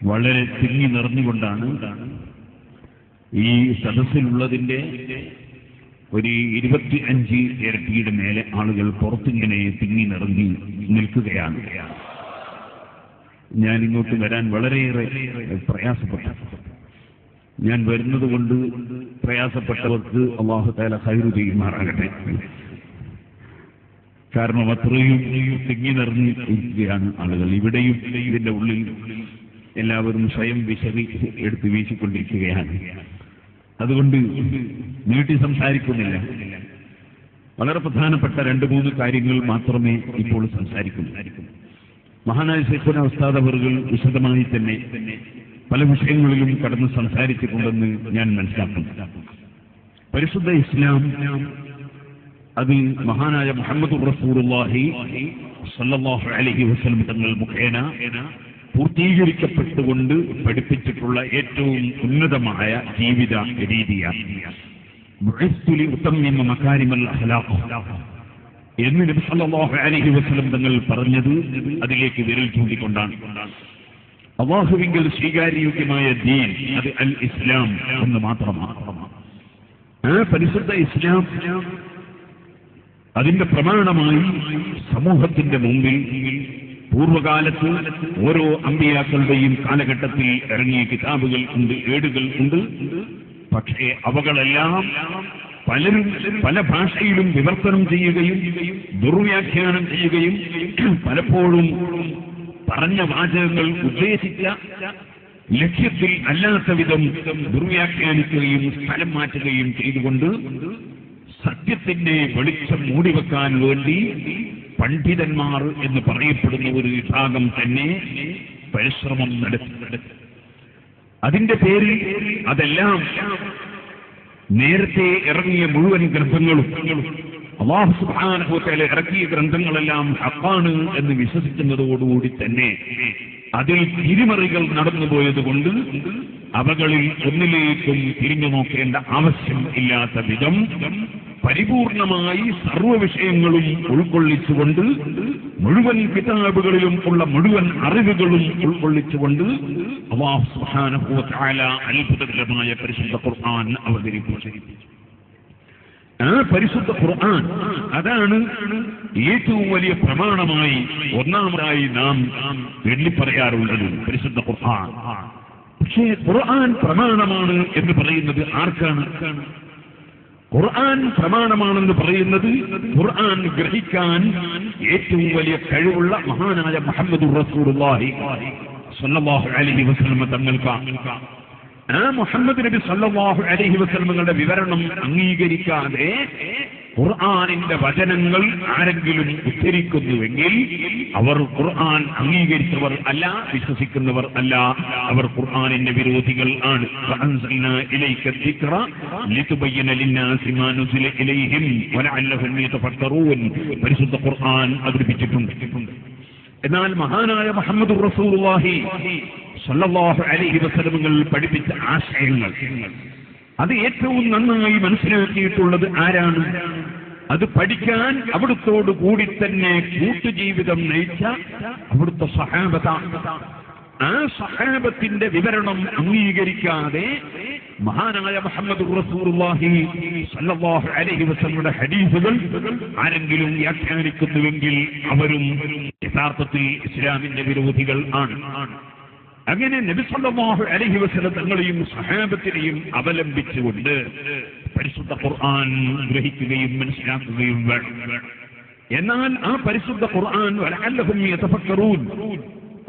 വളരെ തിങ്ങി നിറഞ്ഞുകൊണ്ടാണ് ഈ സദസ്സിലുള്ളതിന്റെ ഒരു 25 ഇരട്ടിയുടെ മേലെ ആളുകൾ പുറത്തിങ്ങനെ തിങ്ങി നിറഞ്ഞു നിൽക്കുകയാണ്. ഞാൻ ഇങ്ങോട്ട് വരാൻ വളരെയേറെ പ്രയാസപ്പെട്ടു. ഞാൻ വരുന്നത് കൊണ്ട് പ്രയാസപ്പെട്ടവർക്ക് അല്ലാഹു തആല ഖൈർ ചെയ്യുമാറാകട്ടെ. കാരണം അത്രയും തിങ്ങി നിറഞ്ഞു ഇരിക്കുകയാണ് ആളുകൾ. ഇവിടെയും ഇതിന്റെ ഉള്ളിൽ എല്ലാവരും സ്വയം എടുത്ത് വീശിക്കൊണ്ടിരിക്കുകയാണ്. അതുകൊണ്ട് നീട്ടി സംസാരിക്കുന്നില്ല. വളരെ പ്രധാനപ്പെട്ട 2-3 കാര്യങ്ങൾ മാത്രമേ ഇപ്പോൾ സംസാരിക്കുന്നുള്ളൂ. മഹാനായ ശൈഖുനാ ഉസ്താദ് അവറുകൾ വിശദമായി തന്നെ പല വിഷയങ്ങളിലും കടന്ന് സംസാരിച്ചിട്ടുണ്ടെന്ന് ഞാൻ മനസ്സിലാക്കുന്നു. പരിശുദ്ധ ഇസ്ലാം അത് മഹാനായ മുഹമ്മദ് റസൂലുള്ളാഹി സ്വല്ലല്ലാഹു അലൈഹി വസല്ലം തങ്ങൾ മുഖേന പൂർത്തീകരിക്കപ്പെട്ടുകൊണ്ട് പഠിപ്പിച്ചിട്ടുള്ള ഏറ്റവും ഉന്നതമായ ജീവിത രീതിയാണ്. എന്ന് നബി സല്ലല്ലാഹു അലൈഹി വസല്ലം തങ്ങൾ പറഞ്ഞത് അതിലേക്ക് വിരൽ ചൂണ്ടിക്കൊണ്ടാണ്. അല്ലാഹുവിങ്കൽ സ്വീകാര്യോഗ്യമായ ദീൻ അത് അൽ ഇസ്ലാം എന്ന് മാത്രമാണ്. ആ പരിശുദ്ധ ഇസ്ലാം അതിന്റെ പ്രമാണമായി സമൂഹത്തിന്റെ മുമ്പിൽ പൂർവകാലത്ത് ഓരോ അമ്പിയാക്കളുടെയും കാലഘട്ടത്തിൽ ഇറങ്ങിയ കിതാബുകൾ ഉണ്ട്, ഏടുകൾ ഉണ്ട്. പക്ഷേ അവകളെല്ലാം പലരും പല ഭാഷയിലും വിവർത്തനം ചെയ്യുകയും ദുർവ്യാഖ്യാനം ചെയ്യുകയും പലപ്പോഴും പറഞ്ഞ വാചകങ്ങൾ ഉദ്ദേശിച്ച ലക്ഷ്യത്തിൽ അല്ലാത്ത വിധം ദുർവ്യാഖ്യാനിക്കുകയും സ്ഥലം മാറ്റുകയും ചെയ്തുകൊണ്ട് സത്യത്തിന്റെ വെളിച്ചം മൂടിവെക്കാൻ വേണ്ടി പണ്ഡിതന്മാർ എന്ന് പറയപ്പെടുന്ന ഒരു വിഭാഗം തന്നെ പരിശ്രമം നടത്തി. അതിന്റെ പേരിൽ അതെല്ലാം നേരത്തെ ഇറങ്ങിയ മുഴുവൻ ഗ്രന്ഥങ്ങളും അല്ലാഹു സുബ്ഹാനഹു വ തആല ഇറക്കിയ ഗ്രന്ഥങ്ങളെല്ലാം ഹഖാണ് എന്ന് വിശ്വസിക്കുന്നതോടുകൂടി തന്നെ അതിൽ തിരിമറികൾ നടന്നുപോയതുകൊണ്ട് അവകളിൽ ഒന്നിലേക്കും തിരിഞ്ഞു നോക്കേണ്ട ആവശ്യം ഇല്ലാത്ത വിധം പരിപൂർണമായി സർവ്വ വിഷയങ്ങളും ഉൾക്കൊള്ളിച്ചുകൊണ്ട് മുഴുവൻ കിതാബുകളിലും ഉള്ള മുഴുവൻ അറിവുകളും ഉൾക്കൊള്ളിച്ചുകൊണ്ട് അല്ലാഹു സുബ്ഹാനഹു വ തആല അത്ഭുതകരമായ പരിശുദ്ധ ഖുർആൻ അവതരിപ്പിച്ചു. ആ പരിശുദ്ധ ഖുർആൻ അതാണ് ഏറ്റവും വലിയ പ്രമാണമായി ഒന്നാമതായി നാം എണ്ണിപ്പറയാറുള്ളത്, പരിശുദ്ധ ഖുർആൻ. പക്ഷേ ഖുർആൻ പ്രമാണമാണ് എന്ന് പറയുന്നത് ആർക്കാണ്? ഖുർആൻ പ്രമാണമാണെന്ന് പറയുന്നത് ഖുർആൻ ഗ്രഹിക്കാൻ ഏറ്റവും വലിയ കഴിവുള്ള മഹാനായ മുഹമ്മദ് റസൂലുള്ളാഹി സ്വല്ലല്ലാഹു അലൈഹി വസല്ലം തങ്ങൾക്കാണ്. ആ മുഹമ്മദ് നബി സല്ലല്ലാഹു അലൈഹി വസല്ലമയുടെ വിവരണം അംഗീകരിക്കാതെ ഖുർആനിന്റെ വചനങ്ങൾ ആരെങ്കിലും ഉദ്ധരിക്കുന്നുവെങ്കിൽ അവർ ഖുർആൻ അംഗീകരിച്ചവർ അല്ല, വിശ്വസിക്കുന്നവർ അല്ല, അവർ ഖുർആനിന്റെ വിരോധികൾ ആണ്. വഅൻസൽനാ ഇലൈക ദിക്റ ലിതുബയ്യിന ലിന്നാസി മാ നുസില ഇലൈഹിം വലഅല്ലഹും യതഫക്കറൂൻ പരിശുദ്ധ ഖുർആൻ അവതരിപ്പിച്ചിട്ടുണ്ട്. എന്നാൽ മഹാനായ മുഹമ്മദ് റസൂലുള്ളാഹി സ്വല്ലല്ലാഹു അലൈഹി വസല്ലം പഠിപ്പിച്ച ആശയങ്ങൾ അത് ഏറ്റവും നന്നായി മനസ്സിലാക്കിയിട്ടുള്ളത് ആരാണ്? അത് പഠിക്കാൻ അവിടുത്തോട് കൂടി തന്നെ കൂട്ടുജീവിതം നയിച്ച അവിടുത്തെ സഹാബത്താണ്. ആ സഹാബത്തിന്റെ വിവരണം അംഗീകരിക്കാതെ മഹാനായ മുഹമ്മദ് റസൂലുള്ളാഹി സ്വല്ലല്ലാഹു അലൈഹി വസല്ലമയുടെ ഹദീസുകൾ ആരെങ്കിലും വ്യാഖ്യാനിക്കുന്നുവെങ്കിൽ അവരും യഥാർത്ഥത്തിൽ ഇസ്ലാമിന്റെ വിരോധികൾ ആണ്. അങ്ങനെ നബി സല്ലല്ലാഹു അലൈഹി വസല്ലം തങ്ങളെയും സഹാബത്തിനെയും അവലംബിച്ചുകൊണ്ട് പരിശുദ്ധ ഖുർആൻ ഗ്രഹിക്കുകയും മനസ്സിലാക്കുകയും വേണം. എന്നാൽ ആ പരിശുദ്ധ ഖുർആൻ വലഅല്ലഹും യതഫക്കറൂൻ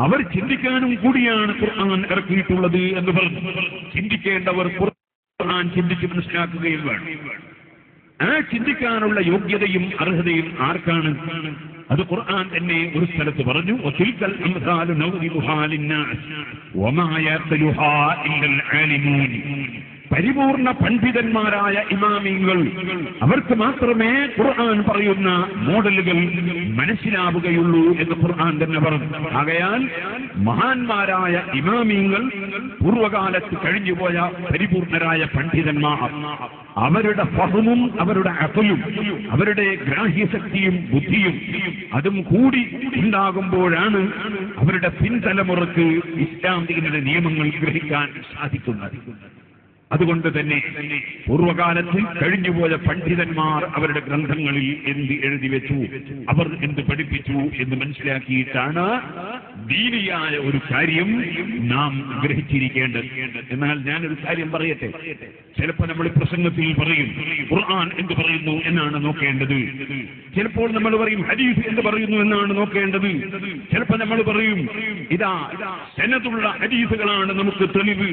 അവർ ചിന്തിക്കാനും കൂടിയാണ് ഖുർആൻ ഇറക്കിയിട്ടുള്ളത് എന്ന് പറഞ്ഞു. ചിന്തിക്കേണ്ടവർ ഖുർആൻ ചിന്തിച്ച് മനസ്സിലാക്കുകയും വേണം. ആ ചിന്തിക്കാനുള്ള യോഗ്യതയും അർഹതയും ആർക്കാണ്? അത് ഖുർആൻ തന്നെ ഒരു സ്ഥലത്ത് പറഞ്ഞു, വതിൽകൽ അംസാലു നൗദിലുഹാ ലിന്നാസ് വമാ യഖലുഹാ ഇല്ലൽ ആലിമൂൻ. പരിപൂർണ പണ്ഡിതന്മാരായ ഇമാമിങ്ങൾ അവർക്ക് മാത്രമേ ഖുർആൻ പറയുന്ന മോഡലുകൾ മനസ്സിലാവുകയുള്ളൂ എന്ന് ഖുർആൻ തന്നെ പറഞ്ഞു. ആകയാൽ മഹാന്മാരായ ഇമാമിങ്ങൾ പൂർവകാലത്ത് കഴിഞ്ഞുപോയ പരിപൂർണരായ പണ്ഡിതന്മാർ അവരുടെ ഫഹ്മും അവരുടെ അഖലും അവരുടെ ഗ്രാഹ്യശക്തിയും ബുദ്ധിയും അതും കൂടി ഉണ്ടാകുമ്പോഴാണ് അവരുടെ പിൻതലമുറക്ക് ഇസ്ലാം ദീനിന്റെ നിയമങ്ങൾ ഗ്രഹിക്കാൻ സാധിക്കുന്നത്. അതുകൊണ്ട് തന്നെ പൂർവകാലത്ത് കഴിഞ്ഞുപോയ പണ്ഡിതന്മാർ അവരുടെ ഗ്രന്ഥങ്ങളിൽ എന്ത് എഴുതി വെച്ചു, അവർ എന്ത് പഠിപ്പിച്ചു എന്ന് മനസ്സിലാക്കിയിട്ടാണ് ദീനിയായ ഒരു കാര്യം നാം ഗ്രഹിച്ചിരിക്കേണ്ടത്. എന്നാൽ ഞാനൊരു കാര്യം പറയട്ടെ, ചിലപ്പോൾ നമ്മൾ പ്രസംഗത്തിൽ പറയും ഖുർആൻ എന്ത് പറയുന്നു എന്നാണ് നോക്കേണ്ടത്, ചിലപ്പോൾ നമ്മൾ പറയും ഹദീസ് എന്ത് പറയുന്നു എന്നാണ് നോക്കേണ്ടത്, ചിലപ്പോൾ നമ്മൾ പറയും ഇതാ സനദുള്ള ഹദീസുകളാണ് നമുക്ക് തെളിവ്,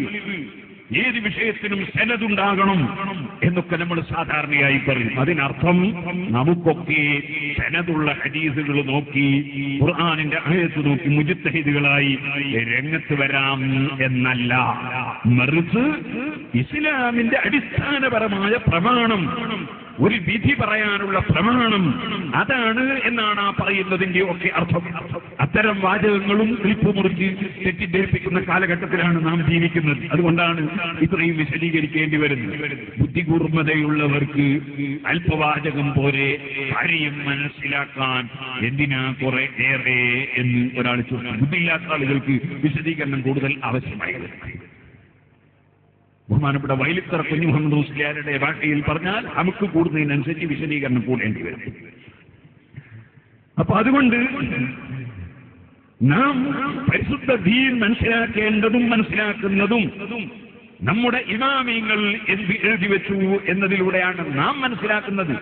ഏത് വിഷയത്തിനും സനദുണ്ടാകണം എന്നൊക്കെ നമ്മൾ സാധാരണയായി പറയും. അതിനർത്ഥം നമുക്കൊക്കെ സനദുള്ള ഹദീസുകൾ നോക്കി ഖുർആനിന്റെ ആയത്ത് നോക്കി മുജ്തഹിദുകളായി രംഗത്ത് വരാം എന്നല്ല, മറിച്ച് ഇസ്ലാമിന്റെ അടിസ്ഥാനപരമായ പ്രമാണം, ഒരു വിധി പറയാനുള്ള പ്രമാണം അതാണ് എന്നാണ് ആ പറയുന്നതിന്റെ ഒക്കെ അർത്ഥം. അത്തരം വാചകങ്ങളും ക്ലിപ്പുമുറിച്ച് തെറ്റിദ്ധരിപ്പിക്കുന്ന കാലഘട്ടത്തിലാണ് നാം ജീവിക്കുന്നത്. അതുകൊണ്ടാണ് ഇത്രയും വിശദീകരിക്കേണ്ടി വരുന്നത്. ബുദ്ധികൂർമ്മതയുള്ളവർക്ക് അല്പവാചകം പോലെ കാര്യം മനസ്സിലാക്കാൻ എന്തിനാ കുറെ ഏറെ എന്ന് ഒരാൾ ചോദിച്ചു. ബുദ്ധിയില്ലാത്ത ആളുകൾക്ക് വിശദീകരണം കൂടുതൽ ആവശ്യമായത്. ബഹുമാനപ്പെട്ട വൈലിത്തറ കുഞ്ഞു മുഹമ്മദ് മുസ്ലിയാരുടെ ഭാഷയിൽ പറഞ്ഞാൽ നമുക്ക് കൂടുന്നതിനനുസരിച്ച് വിശദീകരണം കൂടേണ്ടി വരും. അപ്പൊ അതുകൊണ്ട് നാം പരിശുദ്ധ ദീൻ മനസ്സിലാക്കേണ്ടതും മനസ്സിലാക്കുന്നതും നമ്മുടെ ഇമാമിങ്ങൾ എന്ത് എഴുതി വെച്ചു എന്നതിലൂടെയാണ് നാം മനസ്സിലാക്കുന്നത്.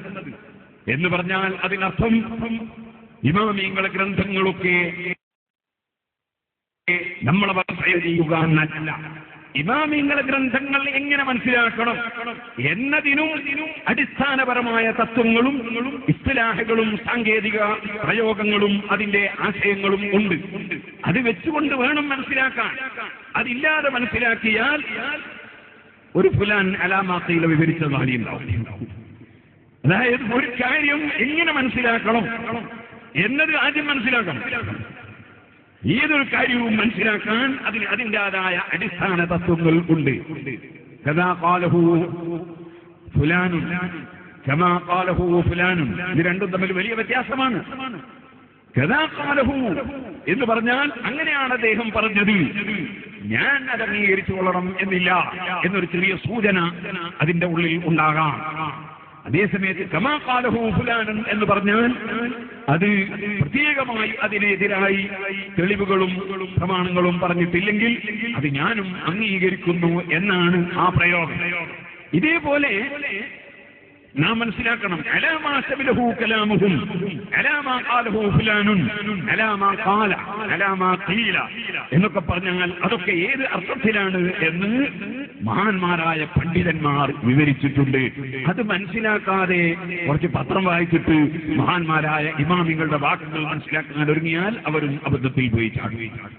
എന്ന് പറഞ്ഞാൽ അതിനർത്ഥം ഇമാമിങ്ങളെ ഗ്രന്ഥങ്ങളൊക്കെ നമ്മളെ ചെയ്യുക എന്നല്ല, ഇമാമിങ്ങളെ ഗ്രന്ഥങ്ങൾ എങ്ങനെ മനസ്സിലാക്കണം എന്നതിനും അടിസ്ഥാനപരമായ തത്വങ്ങളും ഇസ്തിലാഹുകളും സാങ്കേതിക പ്രയോഗങ്ങളും അതിന്റെ ആശയങ്ങളും ഉണ്ട്. അത് വെച്ചുകൊണ്ട് വേണം മനസ്സിലാക്കാൻ. അതില്ലാതെ മനസ്സിലാക്കിയാൽ ഒരു ഫുലാൻ അലാമാക്കയില വിവരിച്ച നാളിയുണ്ടാവും. അതായത് ഒരു കാര്യം എങ്ങനെ മനസ്സിലാക്കണം എന്നത് ആദ്യം മനസ്സിലാക്കണം. ഏതൊരു കാര്യവും മനസ്സിലാക്കാൻ അതിൻ്റെതായ അടിസ്ഥാന തത്വങ്ങൾ ഉണ്ട്. കദാ ഖാലഹു ഫുലാനുൻ കമാ ഖാലഹു ഫുലാനുൻ, ഇത് രണ്ടും തമ്മിൽ വലിയ വ്യത്യാസമാണ്. കദാ ഖാലഹു എന്ന് പറഞ്ഞാൽ അങ്ങനെയാണ് അദ്ദേഹം പറഞ്ഞത്, ഞാൻ അത് അംഗീകരിച്ചു കൊള്ളണം എന്നില്ല എന്നൊരു ചെറിയ സൂചന അതിന്റെ ഉള്ളിൽ ഉണ്ടാകാം. അതേസമയത്ത് കമാ ഖാലഹു ഫുലാനുൻ എന്ന് പറഞ്ഞാൽ അത് പ്രത്യേകമായി അതിനെതിരായി തെളിവുകളും പ്രമാണങ്ങളും പറഞ്ഞിട്ടില്ലെങ്കിൽ അത് ഞാനും അംഗീകരിക്കുന്നു എന്നാണ് ആ പ്രയോഗം. ഇതേപോലെ നാം മനസ്സിലാക്കണം, അലാമാ ശബിലഹു കലാമുഹും അലാമാ ഖാലഹു ഫുലാനുൻ അലാമാ ഖാല അലാമാ ഖീല എന്നൊക്കെ പറഞ്ഞാൽ അതൊക്കെ ഏത് അർത്ഥത്തിലാണ് എന്ന് മഹാന്മാരായ പണ്ഡിതന്മാർ വിവരിച്ചിട്ടുണ്ട്. അത് മനസ്സിലാക്കാതെ കുറച്ച് പത്രം വായിച്ചിട്ട് മഹാന്മാരായ ഇമാമിങ്ങളുടെ വാക്കുകൾ മനസ്സിലാക്കാൻ ഒരുങ്ങിയാൽ അവരും അബദ്ധത്തിൽ പോയി ചാടുകയാണ്.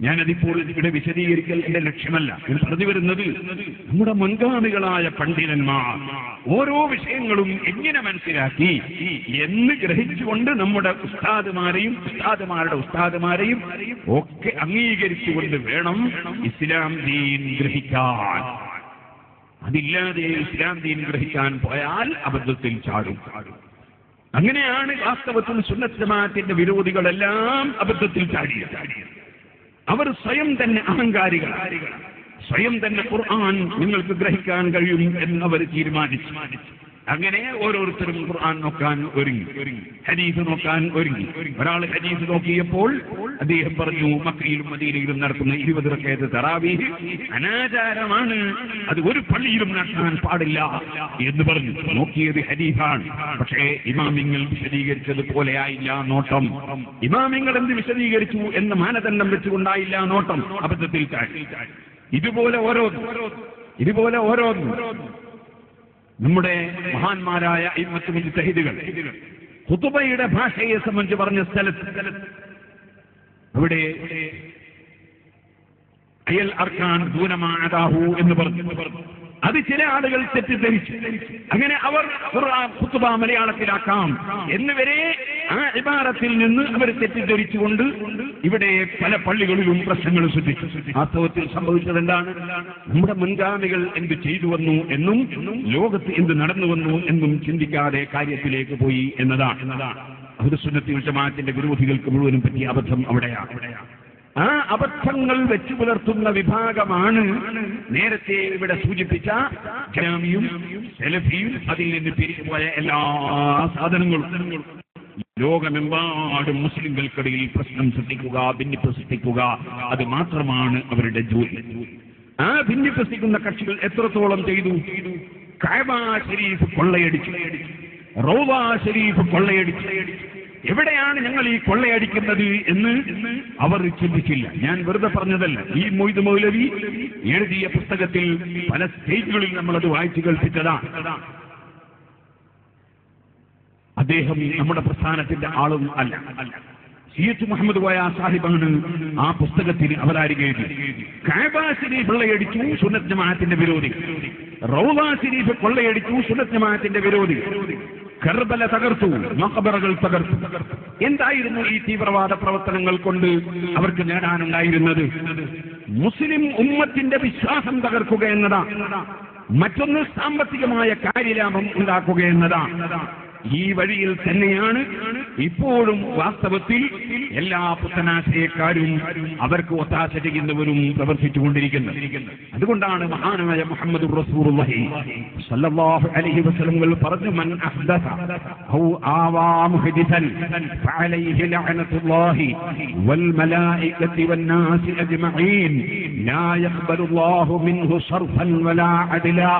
ഞാനതിപ്പോൾ ഇവിടെ വിശദീകരിക്കൽ എന്റെ ലക്ഷ്യമല്ല. ഇത് പറഞ്ഞു വരുന്നത് നമ്മുടെ മുൻഗാമികളായ പണ്ഡിതന്മാർ ഓരോ വിഷയങ്ങളും എങ്ങനെ മനസ്സിലാക്കി എന്ന് ഗ്രഹിച്ചുകൊണ്ട് നമ്മുടെ ഉസ്താദുമാരെയും ഉസ്താദുമാരുടെ ഉസ്താദുമാരെയും ഒക്കെ അംഗീകരിച്ചുകൊണ്ട് വേണം ഇസ്ലാം ദീൻ ഗ്രഹിക്കാൻ. അതില്ലാതെ ഇസ്ലാം ദീൻ ഗ്രഹിക്കാൻ പോയാൽ അബദ്ധത്തിൽ ചാടും. അങ്ങനെയാണ് വാസ്തവത്തിൽ സുന്നത്ത് ജമാഅത്തിന്റെ വിരോധികളെല്ലാം അബദ്ധത്തിൽ ചാടിയത്. അവർ സ്വയം തന്നെ അഹങ്കാരികളാണ്. സ്വയം തന്നെ ഖുർആൻ നിങ്ങൾക്ക് ഗ്രഹിക്കാൻ കഴിയും എന്നവർ തീരുമാനിച്ചു. അങ്ങനെ ഓരോരുത്തരും ഖുർആൻ നോക്കാൻ ഒരുങ്ങി, ഹദീസ് നോക്കാൻ ഒരുങ്ങി. ഒരാൾ ഹദീസ് നോക്കിയപ്പോൾ അദ്ദേഹം പറഞ്ഞു, മക്കയിലും മദീനയിലും നടക്കുന്ന 20 റക്അത്ത് തറാവീഹ് അനാചാരമാണ്, അത് ഒരു പള്ളിയിലും നടത്താൻ പാടില്ല എന്ന് പറഞ്ഞു. നോക്കിയത് ഹദീസാണ്, പക്ഷേ ഇമാമിങ്ങൾ വിശദീകരിച്ചത് പോലെ ആയില്ല നോട്ടം. ഇമാമിങ്ങൾ എന്ത് വിശദീകരിച്ചു എന്ന മാനദണ്ഡം വെച്ചുകൊണ്ടായില്ല നോട്ടം, അബദ്ധത്തിൽ ചാടി. ഇതുപോലെ ഓരോന്നും നമ്മുടെ മഹാന്മാരായ ഇമ്മത്ത് മുജ്തഹിദുകൾ ഖുതുബയുടെ ഭാഷയെ സംബന്ധിച്ച് പറഞ്ഞ സ്ഥലത്ത് അവിടെ അയൽ അർക്കാൻ ദൂനമാഅദാഹു എന്ന് പറഞ്ഞു. അത് ചില ആളുകൾ തെറ്റിദ്ധരിച്ചു. അങ്ങനെ അവർ ഖുത്ബ മലയാളത്തിലാക്കാം എന്നുവരെ ആ ഇബാറത്തിൽ നിന്ന് അവർ തെറ്റിദ്ധരിച്ചുകൊണ്ട് ഇവിടെ പല പള്ളികളിലും പ്രശ്നങ്ങൾ സൃഷ്ടിച്ചു. വാസ്തവത്തിൽ സംഭവിച്ചത് എന്താണ്? നമ്മുടെ മുൻഗാമികൾ എന്ത് ചെയ്തു വന്നു എന്നും ലോകത്ത് എന്ത് നടന്നു വന്നു എന്നും ചിന്തിക്കാതെ കാര്യത്തിലേക്ക് പോയി എന്നതാണ്. അഹ്ലുസുന്നത്തി വൽ ജമാഅത്തിന്റെ വിരോധികൾക്ക് മുഴുവനും പറ്റിയ അബദ്ധം അവിടെയാണ്. ആ അബദ്ധങ്ങൾ വെച്ചു പുലർത്തുന്ന വിഭാഗമാണ് നേരത്തെ ഇവിടെ സൂചിപ്പിച്ച ജാമിയും സലഫിയും അതിൽ നിന്ന് പിരിച്ചുപോയ എല്ലാ സാധനങ്ങളും. ലോകമെമ്പാടും മുസ്ലിംകൾക്കിടയിൽ പ്രശ്നം സൃഷ്ടിക്കുക, ഭിന്നിപ്പ് സൃഷ്ടിക്കുക, അത് മാത്രമാണ് അവരുടെ ജോലി. ആ ഭിന്നിപ്പ് സൃഷ്ടിക്കുന്ന കക്ഷികൾ എത്രത്തോളം ചെയ്തു? കഅബ ശരീഫ് കൊള്ളയടിച്ചു, റൗള ശരീഫ് കൊള്ളയടിച്ചു. എവിടെയാണ് ഞങ്ങൾ ഈ കൊള്ളയടിക്കുന്നത് എന്ന് അവർ ചിന്തിച്ചില്ല. ഞാൻ വെറുതെ പറഞ്ഞതല്ല. ഈ മൊയ്ത് മൗലവി എഴുതിയ പുസ്തകത്തിൽ പല സ്റ്റേജുകളിൽ നമ്മളത് വായിച്ചു കേൾപ്പിച്ചതാണ്. അദ്ദേഹം നമ്മുടെ പ്രസ്ഥാനത്തിന്റെ ആളും അല്ല. സയ്യിദ് മുഹമ്മദ് കോയ സാഹിബാണ് ആ പുസ്തകത്തിന് അവതാരിക എഴുതി. കഅബ ശരീഫ് കൊള്ളയടിച്ചു, സുന്നത്ത് ജമാഅത്തിന്റെ വിരോധി. റൗള ശരീഫ് കൊള്ളയടിച്ചു, സുന്നത്ത് ജമാഅത്തിന്റെ വിരോധി. കർബല തകർത്തു, മഖബറകൾ തകർത്തു. എന്തായിരുന്നു ഈ തീവ്രവാദ പ്രവർത്തനങ്ങൾ കൊണ്ട് അവർക്ക് നേടാനുണ്ടായിരുന്നത്? മുസ്ലിം ഉമ്മത്തിന്റെ വിശ്വാസം തകർക്കുക എന്നതാണ്. മറ്റൊന്ന് സാമ്പത്തികമായ കാര്യലാഭം ഉണ്ടാക്കുക എന്നതാണ്. ഈ വഴിയിൽ തന്നെയാണ് ഇപ്പോഴും വാസ്തവത്തിൽ എല്ലാ പുത്തനാശയക്കാരും അവർക്ക് ഒത്താശ ചെയ്യുന്നവരും പ്രവർത്തിച്ചുകൊണ്ടിരിക്കുന്നത്. അതുകൊണ്ടാണ് മഹാനായ മുഹമ്മദ് റസൂലുള്ളാഹി സ്വല്ലല്ലാഹു അലൈഹി വസല്ലം പറഞ്ഞു, മൻ അഹ്ദസ ഔ ആവാ മുഹദിസൻ ഫഅലൈഹി ലഅനത്തുല്ലാഹി വൽ മലായികതി വന്നാസി അജ്മഈൻ ലാ യഖ്ബലുല്ലാഹു മിൻഹു സർഫൻ വലാ അദ്ലാ.